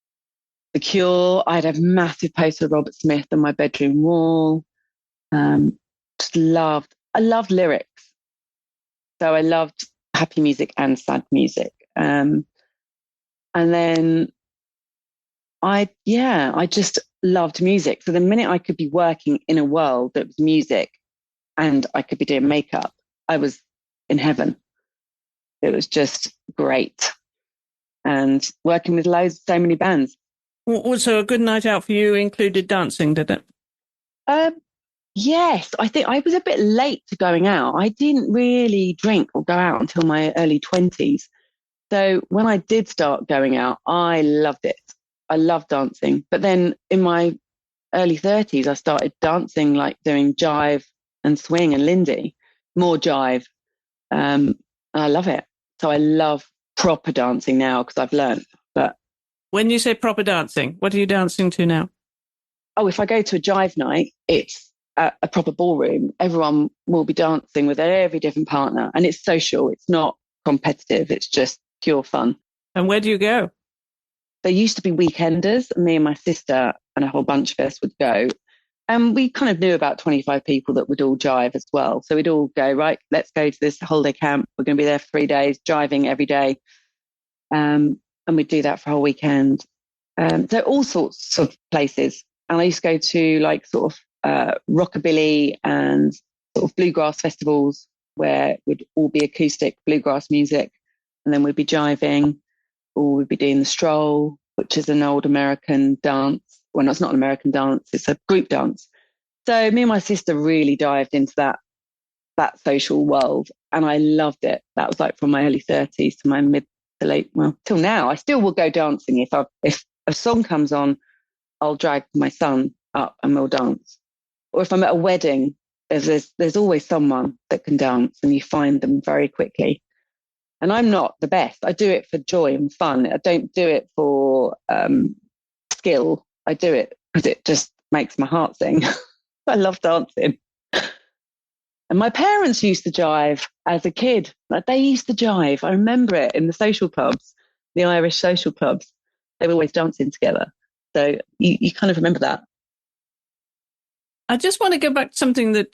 The Cure. I had a massive poster of Robert Smith on my bedroom wall. I loved lyrics. So I loved happy music and sad music. And then I just loved music. So the minute I could be working in a world that was music and I could be doing makeup, I was in heaven. It was just great. And working with so many bands. So a good night out for you included dancing, did it? Yes, I think I was a bit late to going out. I didn't really drink or go out until my early 20s. So when I did start going out, I loved it. I loved dancing. But then in my early 30s, I started dancing, like doing jive and swing and Lindy, more jive. And I love it. So I love proper dancing now because I've learned. But when you say proper dancing, what are you dancing to now? Oh, if I go to a jive night, it's a proper ballroom. Everyone will be dancing with every different partner. And it's social. It's not competitive. It's just pure fun. And where do you go? There used to be weekenders. Me and my sister and a whole bunch of us would go. And we kind of knew about 25 people that would all jive as well. So we'd all go, right, let's go to this holiday camp. We're going to be there for 3 days, jiving every day. And we'd do that for a whole weekend. So all sorts of places. And I used to go to like sort of rockabilly and sort of bluegrass festivals where it would all be acoustic bluegrass music. And then we'd be jiving, or we'd be doing the stroll, which is an old American dance. Well, no, it's not an American dance, it's a group dance. So me and my sister really dived into that social world, and I loved it. That was like from my early 30s to my mid to late, well, till now. I still will go dancing. If a song comes on, I'll drag my son up and we'll dance. Or if I'm at a wedding, there's always someone that can dance, and you find them very quickly. And I'm not the best. I do it for joy and fun. I don't do it for skill. I do it because it just makes my heart sing. I love dancing. And my parents used to jive as a kid. Like, they used to jive. I remember it in the social clubs, the Irish social clubs. They were always dancing together. So you kind of remember that. I just want to go back to something that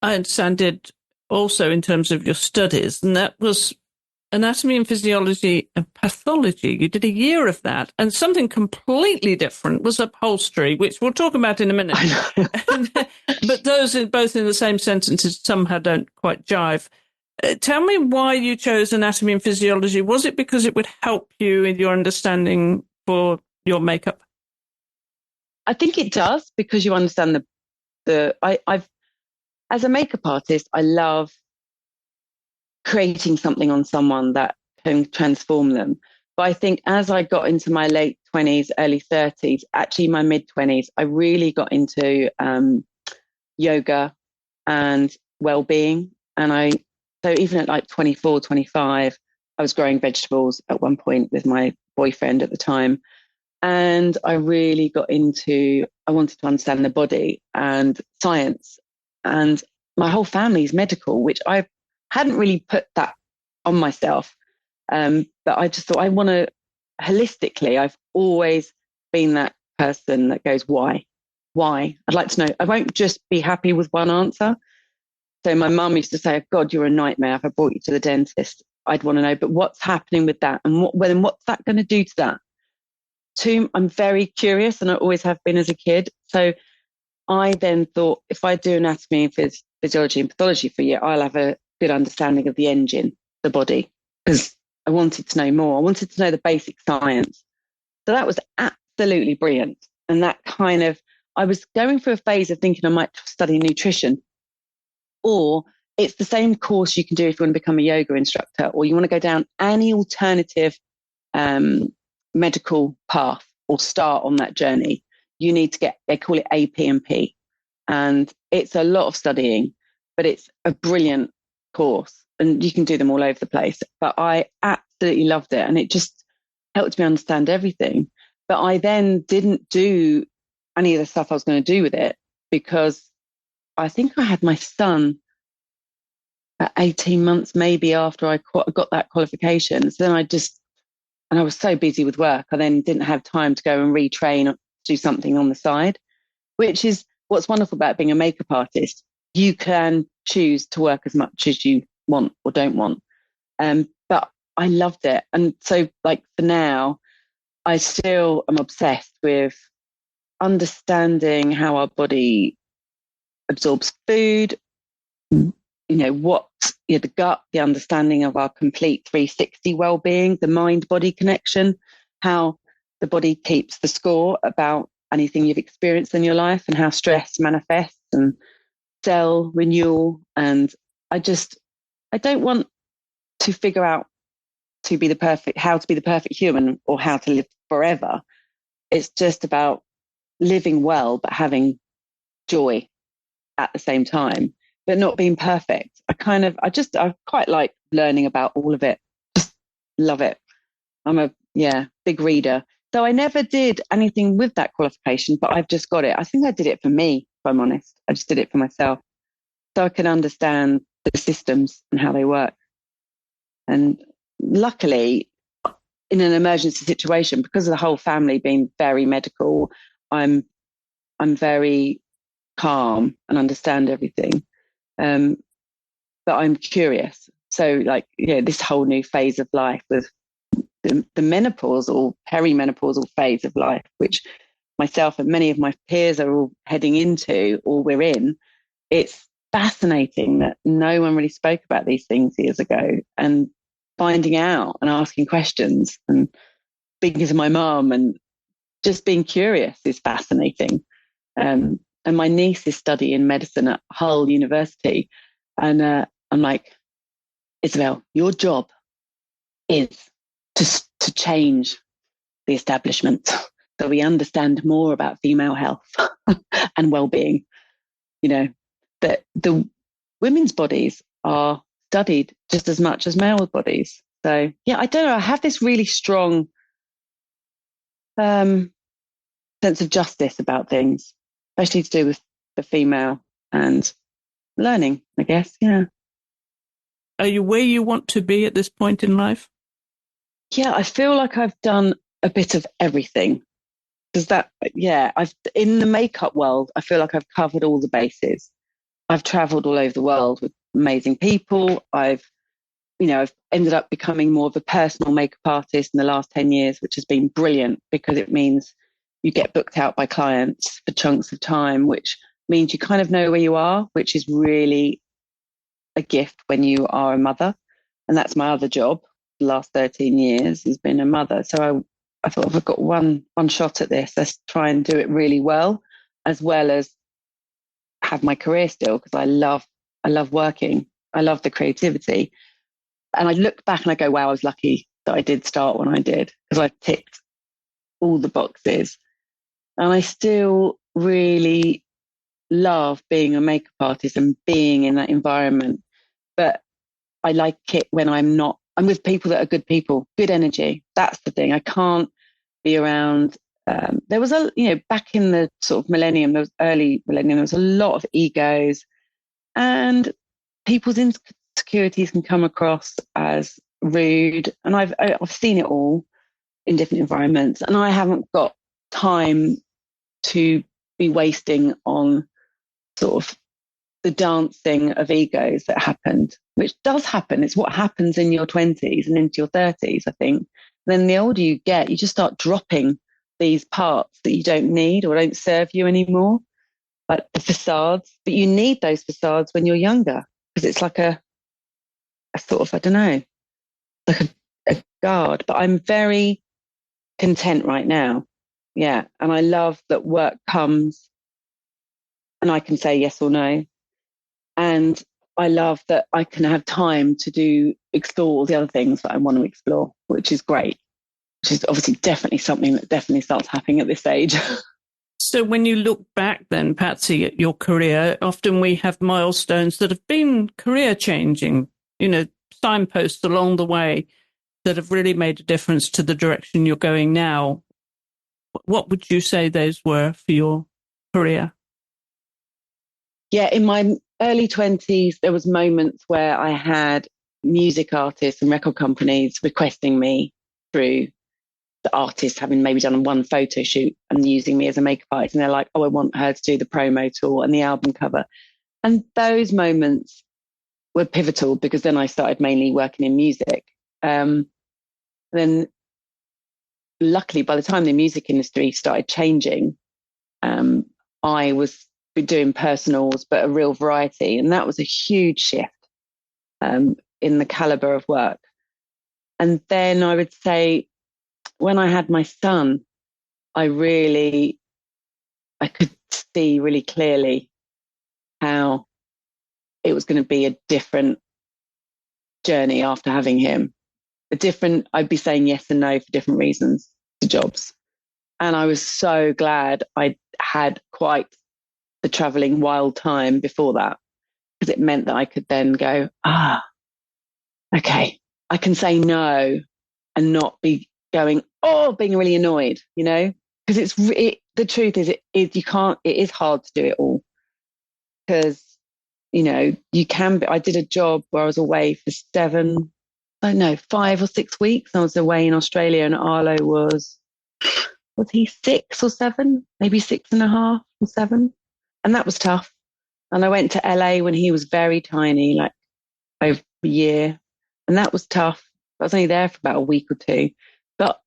I understand, did also in terms of your studies, and that was anatomy and physiology and pathology. You did a year of that, and something completely different was upholstery, which we'll talk about in a minute. But those are both in the same sentences somehow don't quite jive. Tell me why you chose anatomy and physiology. Was it because it would help you in your understanding for your makeup? I think it does, because you understand I've as a makeup artist, I love creating something on someone that can transform them. But I think as I got into my late 20s, early 30s, actually my mid 20s, I really got into yoga and well-being. And so even at like 24, 25, I was growing vegetables at one point with my boyfriend at the time. And I really I wanted to understand the body and science. And my whole family is medical, which I hadn't really put that on myself. But I just thought, I want to, holistically, I've always been that person that goes, why? Why? I'd like to know. I won't just be happy with one answer. So my mum used to say, oh, God, you're a nightmare. If I brought you to the dentist, I'd want to know, but what's happening with that? And what's that going to do to that? I'm very curious, and I always have been as a kid. So I then thought, if I do anatomy and physiology and pathology for a year, I'll have a good understanding of the engine, the body, because I wanted to know more. I wanted to know the basic science. So that was absolutely brilliant. And that I was going through a phase of thinking I might study nutrition or it's the same course you can do if you want to become a yoga instructor or you want to go down any alternative um, medical path or start on that journey. You need to get, they call it APMP. And it's a lot of studying, but it's a brilliant course and you can do them all over the place. But I absolutely loved it and it just helped me understand everything. But I then didn't do any of the stuff I was going to do with it because I think I had my son at 18 months, maybe after I got that qualification. So then and I was so busy with work, I then didn't have time to go and retrain or do something on the side, which is what's wonderful about being a makeup artist. You can choose to work as much as you want or don't want. But I loved it. And so like for now, I still am obsessed with understanding how our body absorbs food, what the gut, the understanding of our complete 360 well-being, the mind-body connection, how the body keeps the score about anything you've experienced in your life and how stress manifests and cell renewal. And I don't want to figure out how to be the perfect human or how to live forever. It's just about living well, but having joy at the same time, but not being perfect. I quite like learning about all of it. Just love it. I'm a big reader. So I never did anything with that qualification, but I've just got it. I think I did it for me, if I'm honest. I just did it for myself so I can understand the systems and how they work. And luckily, in an emergency situation, because of the whole family being very medical, I'm very calm and understand everything. But I'm curious. So this whole new phase of life with the menopausal, perimenopausal phase of life, which myself and many of my peers are all heading into or we're in, it's fascinating that no one really spoke about these things years ago, and finding out and asking questions and speaking to my mum and just being curious is fascinating. And my niece is studying medicine at Hull University. And I'm like, Isabel, your job is to change the establishment so we understand more about female health and well-being. That the women's bodies are studied just as much as male bodies. So, I don't know. I have this really strong sense of justice about things, especially to do with the female and learning, I guess. Yeah. Are you where you want to be at this point in life? Yeah, I feel like I've done a bit of everything. In the makeup world, I feel like I've covered all the bases. I've traveled all over the world with amazing people. I've ended up becoming more of a personal makeup artist in the last 10 years, which has been brilliant because it means you get booked out by clients for chunks of time, which means you kind of know where you are, which is really a gift when you are a mother. And that's my other job. The last 13 years has been a mother. So I thought, if I've got one shot at this, let's try and do it really well as have my career still, because I love working. I love the creativity. And I look back and I go, wow, I was lucky that I did start when I did, because I ticked all the boxes. And I still really love being a makeup artist and being in that environment. But I like it when I'm with people that are good people, good energy. That's the thing. I can't be around. There was back in the sort of early millennium, there was a lot of egos, and people's insecurities can come across as rude. And I've seen it all in different environments, and I haven't got time to be wasting on sort of the dancing of egos that happened, which does happen. It's what happens in your 20s and into your 30s, I think. And then the older you get, you just start dropping these parts that you don't need or don't serve you anymore, like the facades. But you need those facades when you're younger, because it's like a sort of, I don't know, like a guard. But I'm very content right now. Yeah. And I love that work comes and I can say yes or no. And I love that I can have time to explore all the other things that I want to explore, which is great. Which is obviously definitely something that definitely starts happening at this stage. So when you look back then, Patsy, at your career, often we have milestones that have been career changing, signposts along the way that have really made a difference to the direction you're going now. What would you say those were for your career? Yeah, in my early 20s, there was moments where I had music artists and record companies requesting me through the artist having maybe done one photo shoot and using me as a makeup artist. And they're like, oh, I want her to do the promo tour and the album cover. And those moments were pivotal because then I started mainly working in music. Then luckily, by the time the music industry started changing, I was doing personals, but a real variety. And that was a huge shift in the caliber of work. And then I would say, when I had my son, I could see really clearly how it was going to be a different journey after having him. I'd be saying yes and no for different reasons to jobs. And I was so glad I had quite the traveling wild time before that, because it meant that I could then go, okay, I can say no and not be going, being really annoyed, because the truth is, it is hard to do it all, because, you can be. I did a job where I was away for 5 or 6 weeks. I was away in Australia, and Arlo was he 6 or 7, maybe 6.5 or 7. And that was tough. And I went to LA when he was very tiny, like over a year. And that was tough. I was only there for about a week or two. But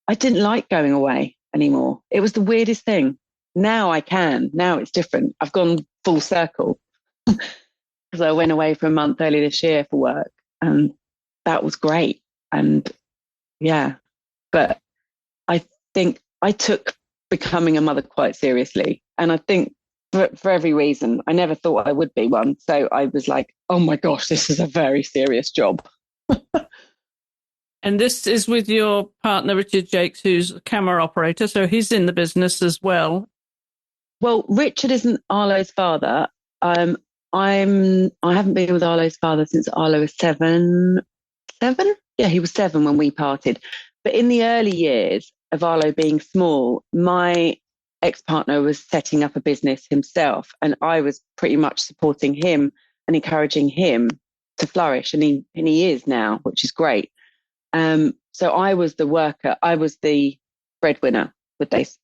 I didn't like going away anymore. It was the weirdest thing. Now I can. Now it's different. I've gone full circle. Because I went away for a month earlier this year for work. And that was great. And yeah, but I think I took becoming a mother quite seriously. And I think for every reason, I never thought I would be one. So I was like, oh my gosh, this is a very serious job. And this is with your partner, Richard Jakes, who's a camera operator. So he's in the business as well. Well, Richard isn't Arlo's father. I haven't been with Arlo's father since Arlo was 7. 7? Yeah, he was 7 when we parted. But in the early years of Arlo being small, my ex-partner was setting up a business himself, and I was pretty much supporting him and encouraging him to flourish. And he is now, which is great. So I was the worker. I was the breadwinner,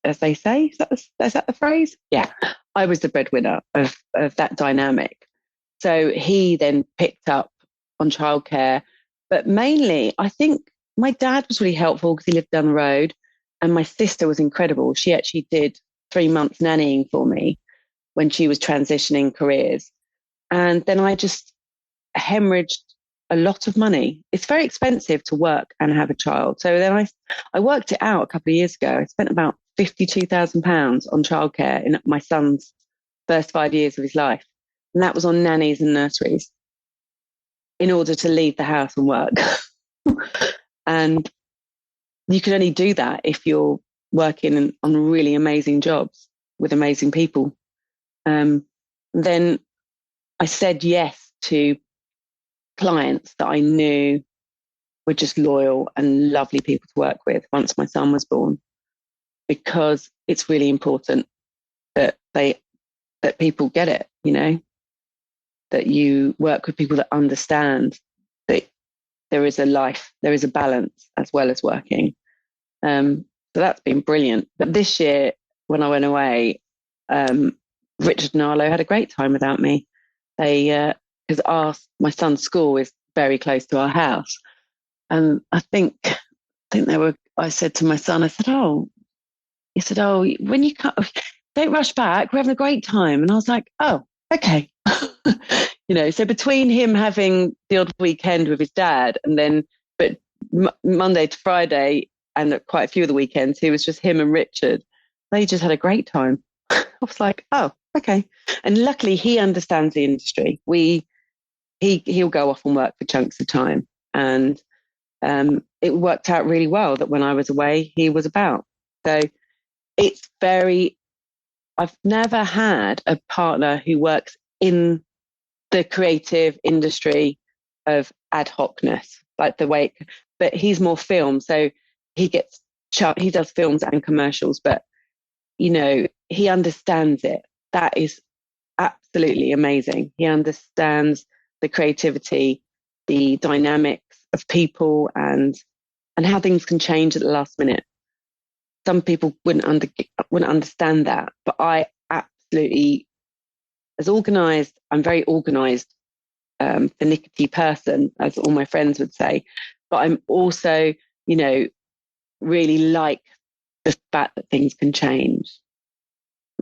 as they say. Is that the phrase? Yeah. I was the breadwinner of that dynamic. So he then picked up on childcare. But mainly, I think my dad was really helpful because he lived down the road. And my sister was incredible. She actually did 3 months nannying for me when she was transitioning careers. And then I just hemorrhaged a lot of money. It's very expensive to work and have a child. So then I worked it out a couple of years ago. I spent about £52,000 on childcare in my son's first 5 years of his life. And that was on nannies and nurseries in order to leave the house and work. And you can only do that if you're working on really amazing jobs with amazing people. Then I said yes to clients that I knew were just loyal and lovely people to work with once my son was born, because it's really important that people get it, that you work with people that understand that there is a life, there is a balance as well as working. So that's been brilliant. But this year, when I went away, Richard and Arlo had a great time without me. Because my son's school is very close to our house. And I think I said to my son, he said, when you come, don't rush back, we're having a great time. And I was like, oh, okay. So between him having the odd weekend with his dad but Monday to Friday and quite a few of the weekends, it was just him and Richard. They just had a great time. I was like, oh, okay. And luckily, he understands the industry. He'll go off and work for chunks of time, and it worked out really well that when I was away, he was about. So it's very. I've never had a partner who works in the creative industry of ad hocness, like the way. But he's more film, so he gets he does films and commercials, but he understands it. That is absolutely amazing. He understands the creativity, the dynamics of people, and how things can change at the last minute. Some people wouldn't understand that, but I absolutely, as organised, I'm very organised, finicky person, as all my friends would say. But I'm also, really like the fact that things can change.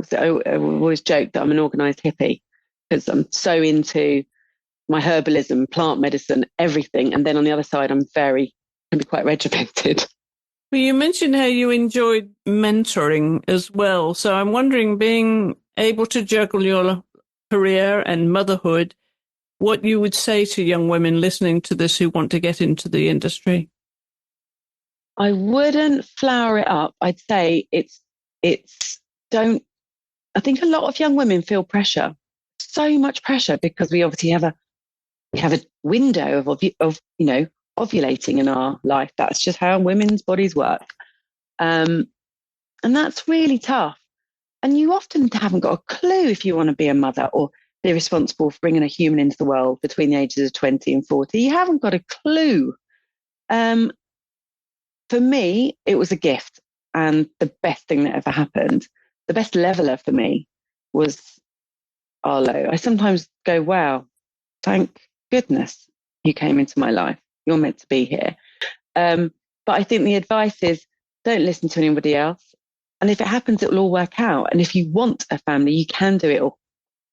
So I always joke that I'm an organised hippie because I'm so into my herbalism, plant medicine, everything. And then on the other side, can be quite regimented. Well, you mentioned how you enjoyed mentoring as well. So I'm wondering, being able to juggle your career and motherhood, what you would say to young women listening to this who want to get into the industry. I wouldn't flower it up. I'd say I think a lot of young women feel pressure, so much pressure, because we obviously have a window of ovulating in our life. That's just how women's bodies work. And that's really tough. And you often haven't got a clue if you want to be a mother or be responsible for bringing a human into the world between the ages of 20 and 40. You haven't got a clue. For me, it was a gift and the best thing that ever happened. The best leveler for me was Arlo. I sometimes go, wow, thank goodness you came into my life. You're meant to be here. But I think the advice is, don't listen to anybody else. And if it happens, it will all work out. And if you want a family, you can do it all.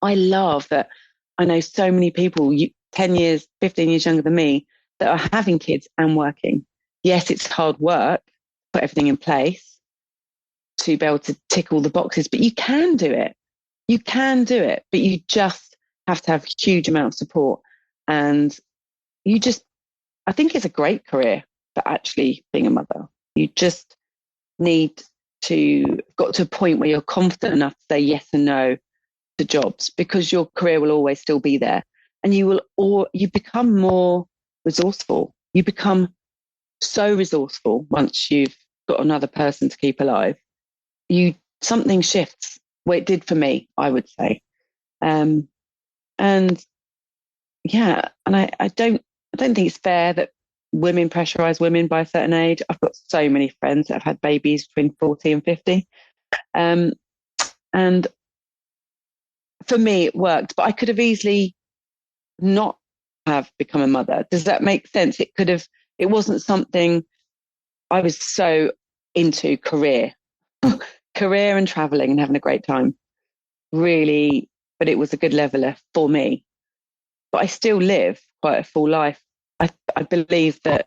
I love that I know so many people, 10 years, 15 years younger than me, that are having kids and working. Yes, it's hard work, put everything in place to be able to tick all the boxes, but you can do it. You can do it, but you just have to have a huge amount of support. And I think it's a great career for actually being a mother. You just got to a point where you're confident enough to say yes and no to jobs, because your career will always still be there. And you become more resourceful. You become so resourceful once you've got another person to keep alive. Something shifts. Well, it did for me, I would say. And yeah, and I don't think it's fair that women pressurize women by a certain age. I've got so many friends that have had babies between 40 and 50. And for me, it worked, but I could have easily not have become a mother. Does that make sense? It wasn't something I was so into. Career and traveling and having a great time, really. But it was a good leveler for me. But I still live quite a full life. I believe that,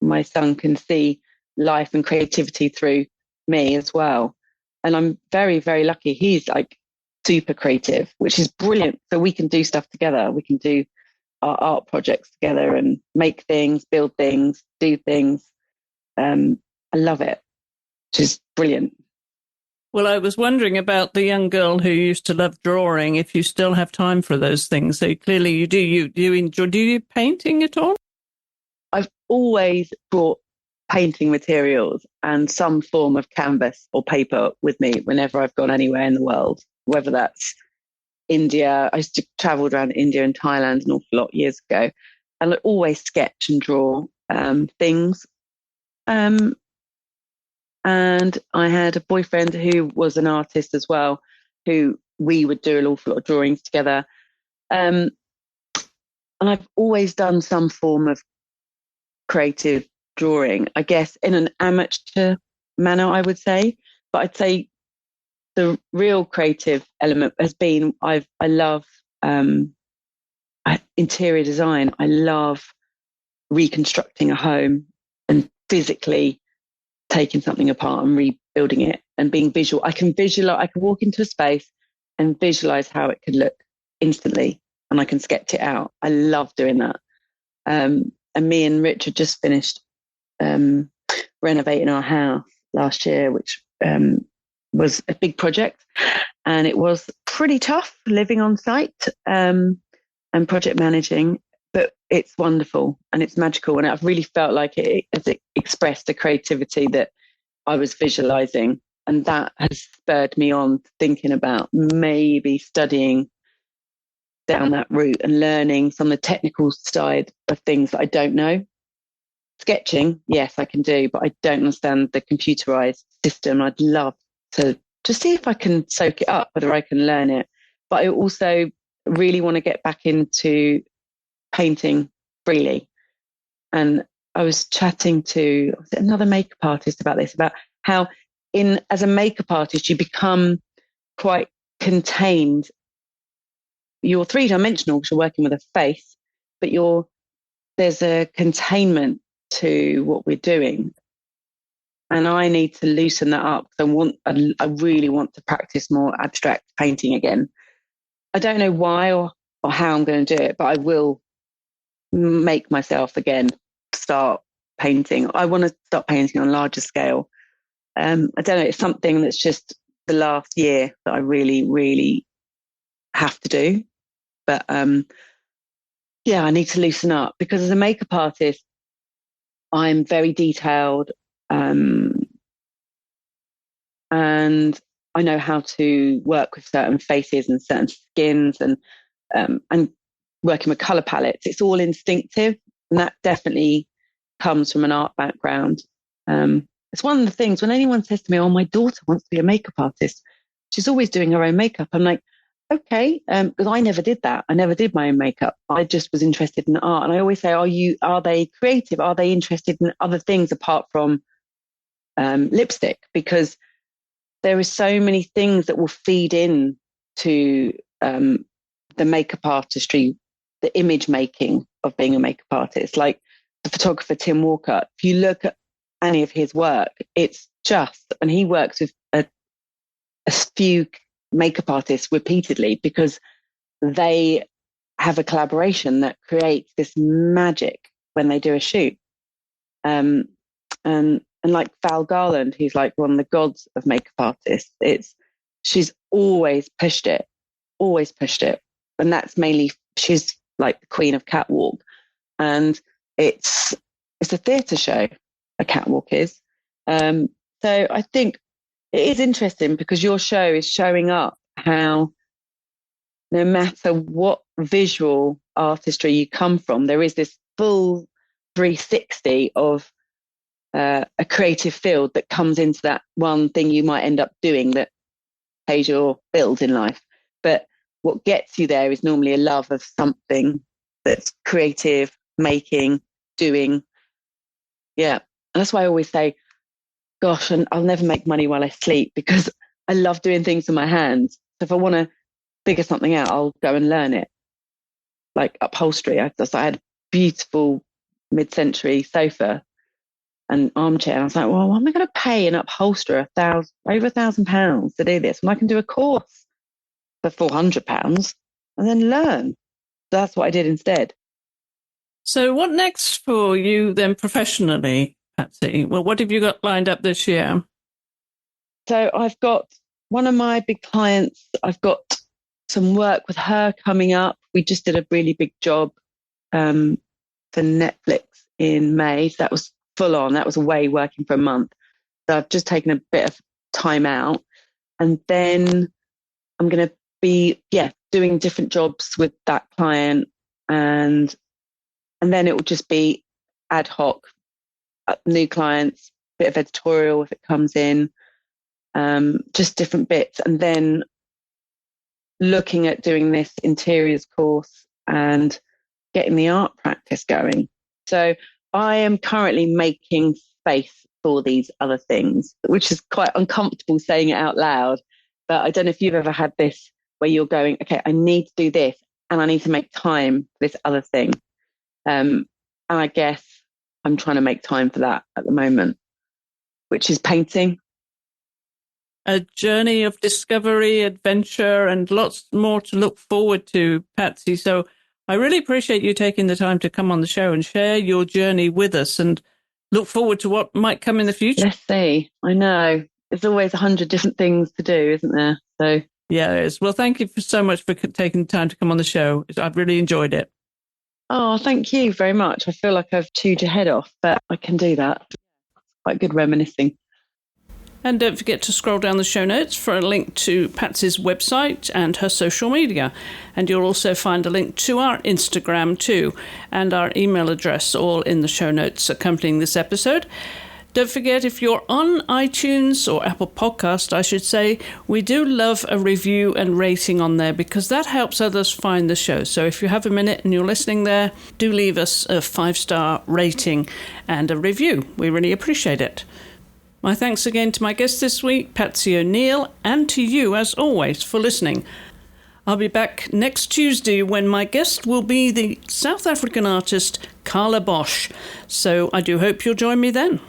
my son can see life and creativity through me as well. And I'm very, very lucky. He's like super creative, which is brilliant. So we can do stuff together. We can do our art projects together and make things, build things, do things. I love it, which is brilliant. Well, I was wondering about the young girl who used to love drawing, if you still have time for those things. So clearly you do. You enjoy, do you painting at all? I've always brought painting materials and some form of canvas or paper with me whenever I've gone anywhere in the world, whether that's India. I used to travel around India and Thailand an awful lot years ago, and I always sketch and draw things. And I had a boyfriend who was an artist as well, who we would do an awful lot of drawings together. And I've always done some form of creative drawing, I guess, in an amateur manner, I would say. But I'd say the real creative element has been, I love interior design. I love reconstructing a home and physically taking something apart and rebuilding it and being visual. I can walk into a space and visualize how it could look instantly, and I can sketch it out. I love doing that. And me and Richard just finished renovating our house last year, which was a big project, and it was pretty tough living on site and project managing, but it's wonderful and it's magical. And I've really felt like it expressed a creativity that I was visualizing, and that has spurred me on thinking about maybe studying down that route and learning some of the technical side of things that I don't know. Sketching, yes, I can do, but I don't understand the computerized system. I'd love to just see if I can soak it up, whether I can learn it. But I also really want to get back into painting freely. And I was chatting to another makeup artist about this, about how as a makeup artist, you become quite contained. You're three-dimensional because you're working with a face, but there's a containment to what we're doing. And I need to loosen that up. I really want to practice more abstract painting again. I don't know why or how I'm going to do it, but I will make myself again start painting. I want to start painting on a larger scale. I don't know, it's something that's just the last year that I really, really have to do. But yeah, I need to loosen up, because as a makeup artist, I'm very detailed, and I know how to work with certain faces and certain skins, and working with color palettes. It's all instinctive, and that definitely comes from an art background. It's one of the things when anyone says to me, "Oh, my daughter wants to be a makeup artist. She's always doing her own makeup." I'm like, okay, because I never did that. I never did my own makeup. I just was interested in art. And I always say, are they creative? Are they interested in other things apart from lipstick? Because there are so many things that will feed in to the makeup artistry, the image making of being a makeup artist. Like the photographer, Tim Walker, if you look at any of his work, it's just, and he works with a few makeup artists repeatedly, because they have a collaboration that creates this magic when they do a shoot. And like Val Garland, who's like one of the gods of makeup artists, she's always pushed it. And that's mainly, she's like the queen of catwalk. And it's a theatre show, a catwalk is. So I think it is interesting, because your show is showing up how no matter what visual artistry you come from, there is this full 360 of a creative field that comes into that one thing you might end up doing that pays your bills in life. But what gets you there is normally a love of something that's creative, making, doing. Yeah. And that's why I always say, gosh, and I'll never make money while I sleep, because I love doing things with my hands. So if I want to figure something out, I'll go and learn it. Like upholstery. I had a beautiful mid-century sofa and armchair. And I was like, well, why am I going to pay an upholsterer over £1,000 to do this when I can do a course for £400 and then learn? So that's what I did instead. So what next for you then professionally, Patsy? Well, what have you got lined up this year? So I've got one of my big clients. I've got some work with her coming up. We just did a really big job for Netflix in May. So that was full on. That was away working for a month. So I've just taken a bit of time out. And then I'm going to be, doing different jobs with that client. And then it will just be ad hoc, new clients, bit of editorial if it comes in, just different bits. And then looking at doing this interiors course and getting the art practice going. So I am currently making space for these other things, which is quite uncomfortable saying it out loud. But I don't know if you've ever had this where you're going, okay, I need to do this and I need to make time for this other thing. And I guess I'm trying to make time for that at the moment, which is painting. a journey of discovery, adventure, and lots more to look forward to, Patsy. So I really appreciate you taking the time to come on the show and share your journey with us, and look forward to what might come in the future. Let's see. I know. There's always 100 different things to do, isn't there? So yeah, it is. Well, thank you so much for taking the time to come on the show. I've really enjoyed it. Oh, thank you very much. I feel like I've chewed your head off, but I can do that. Quite good reminiscing. And don't forget to scroll down the show notes for a link to Patsy's website and her social media. And you'll also find a link to our Instagram too, and our email address, all in the show notes accompanying this episode. Don't forget, if you're on iTunes or Apple Podcast, I should say, we do love a review and rating on there, because that helps others find the show. So if you have a minute and you're listening there, do leave us a 5-star rating and a review. We really appreciate it. My thanks again to my guest this week, Patsy O'Neill, and to you, as always, for listening. I'll be back next Tuesday when my guest will be the South African artist Carla Bosch. So I do hope you'll join me then.